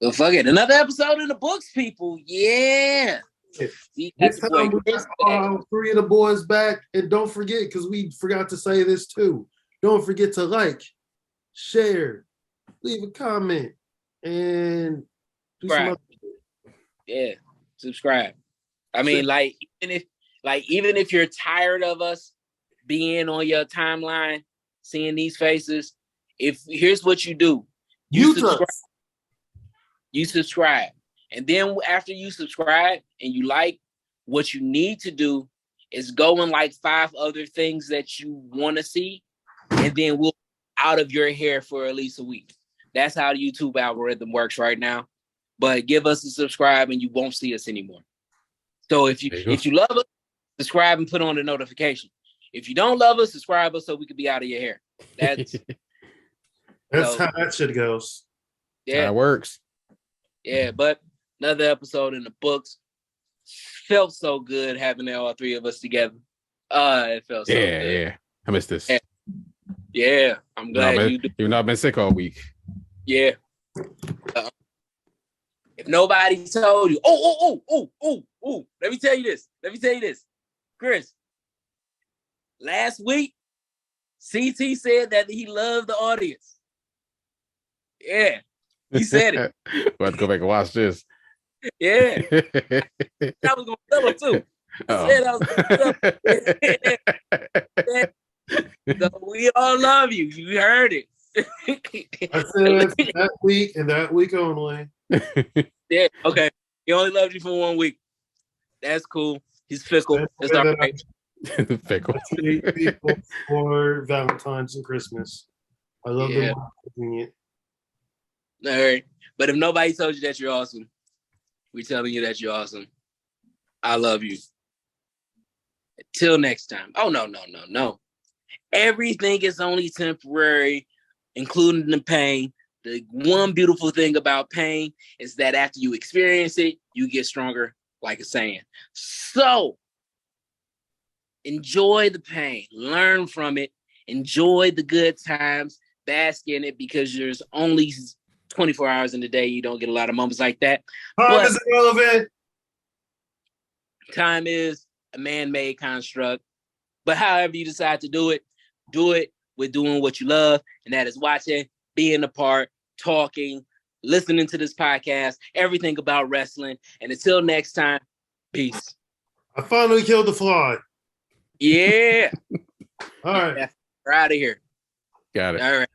Well, fuck it. Another episode in the books, people. Yeah. This time we got all three of the boys back. And don't forget, because we forgot to say this too, don't forget to like, share, leave a comment, and do some other shit. Yeah, subscribe. I mean, even if you're tired of us being on your timeline, seeing these faces. If here's what you do. You subscribe. And then after you subscribe and you like, what you need to do is go and like 5 other things that you want to see, and then we'll out of your hair for at least a week. That's how the YouTube algorithm works right now. But give us a subscribe and you won't see us anymore. So if you love us, subscribe and put on the notification. If you don't love us, subscribe us so we can be out of your hair. That's how that shit goes. Yeah, that works. Yeah, but another episode in the books. Felt so good having all 3 of us together. It felt so good. Yeah. I missed this. Yeah, I'm glad you do. Even though I've been sick all week. Yeah. If nobody told you, let me tell you this. Chris, last week, CT said that he loved the audience. Yeah, he said it. We'll have to go back and watch this. Yeah. I was going to tell him too. So we all love you. You heard it. I said that week and that week only. Yeah, okay. He only loved you for 1 week. That's cool. He's fickle. It's all right. Fickle. I hate people for Valentine's and Christmas. I love them doing it. All right. But if nobody told you that you're awesome, we're telling you that you're awesome. I love you. Until next time. Oh, no. Everything is only temporary, including the pain. The one beautiful thing about pain is that after you experience it, you get stronger, like a saying. So, enjoy the pain. Learn from it. Enjoy the good times. Bask in it, because there's only 24 hours in the day. You don't get a lot of moments like that. Time is irrelevant. Time is a man-made construct. But however you decide to do it with doing what you love, and that is watching, being a part, talking, listening to this podcast, everything about wrestling. And until next time, peace. I finally killed the fly. Yeah. All right. We're out of here. Got it. All right.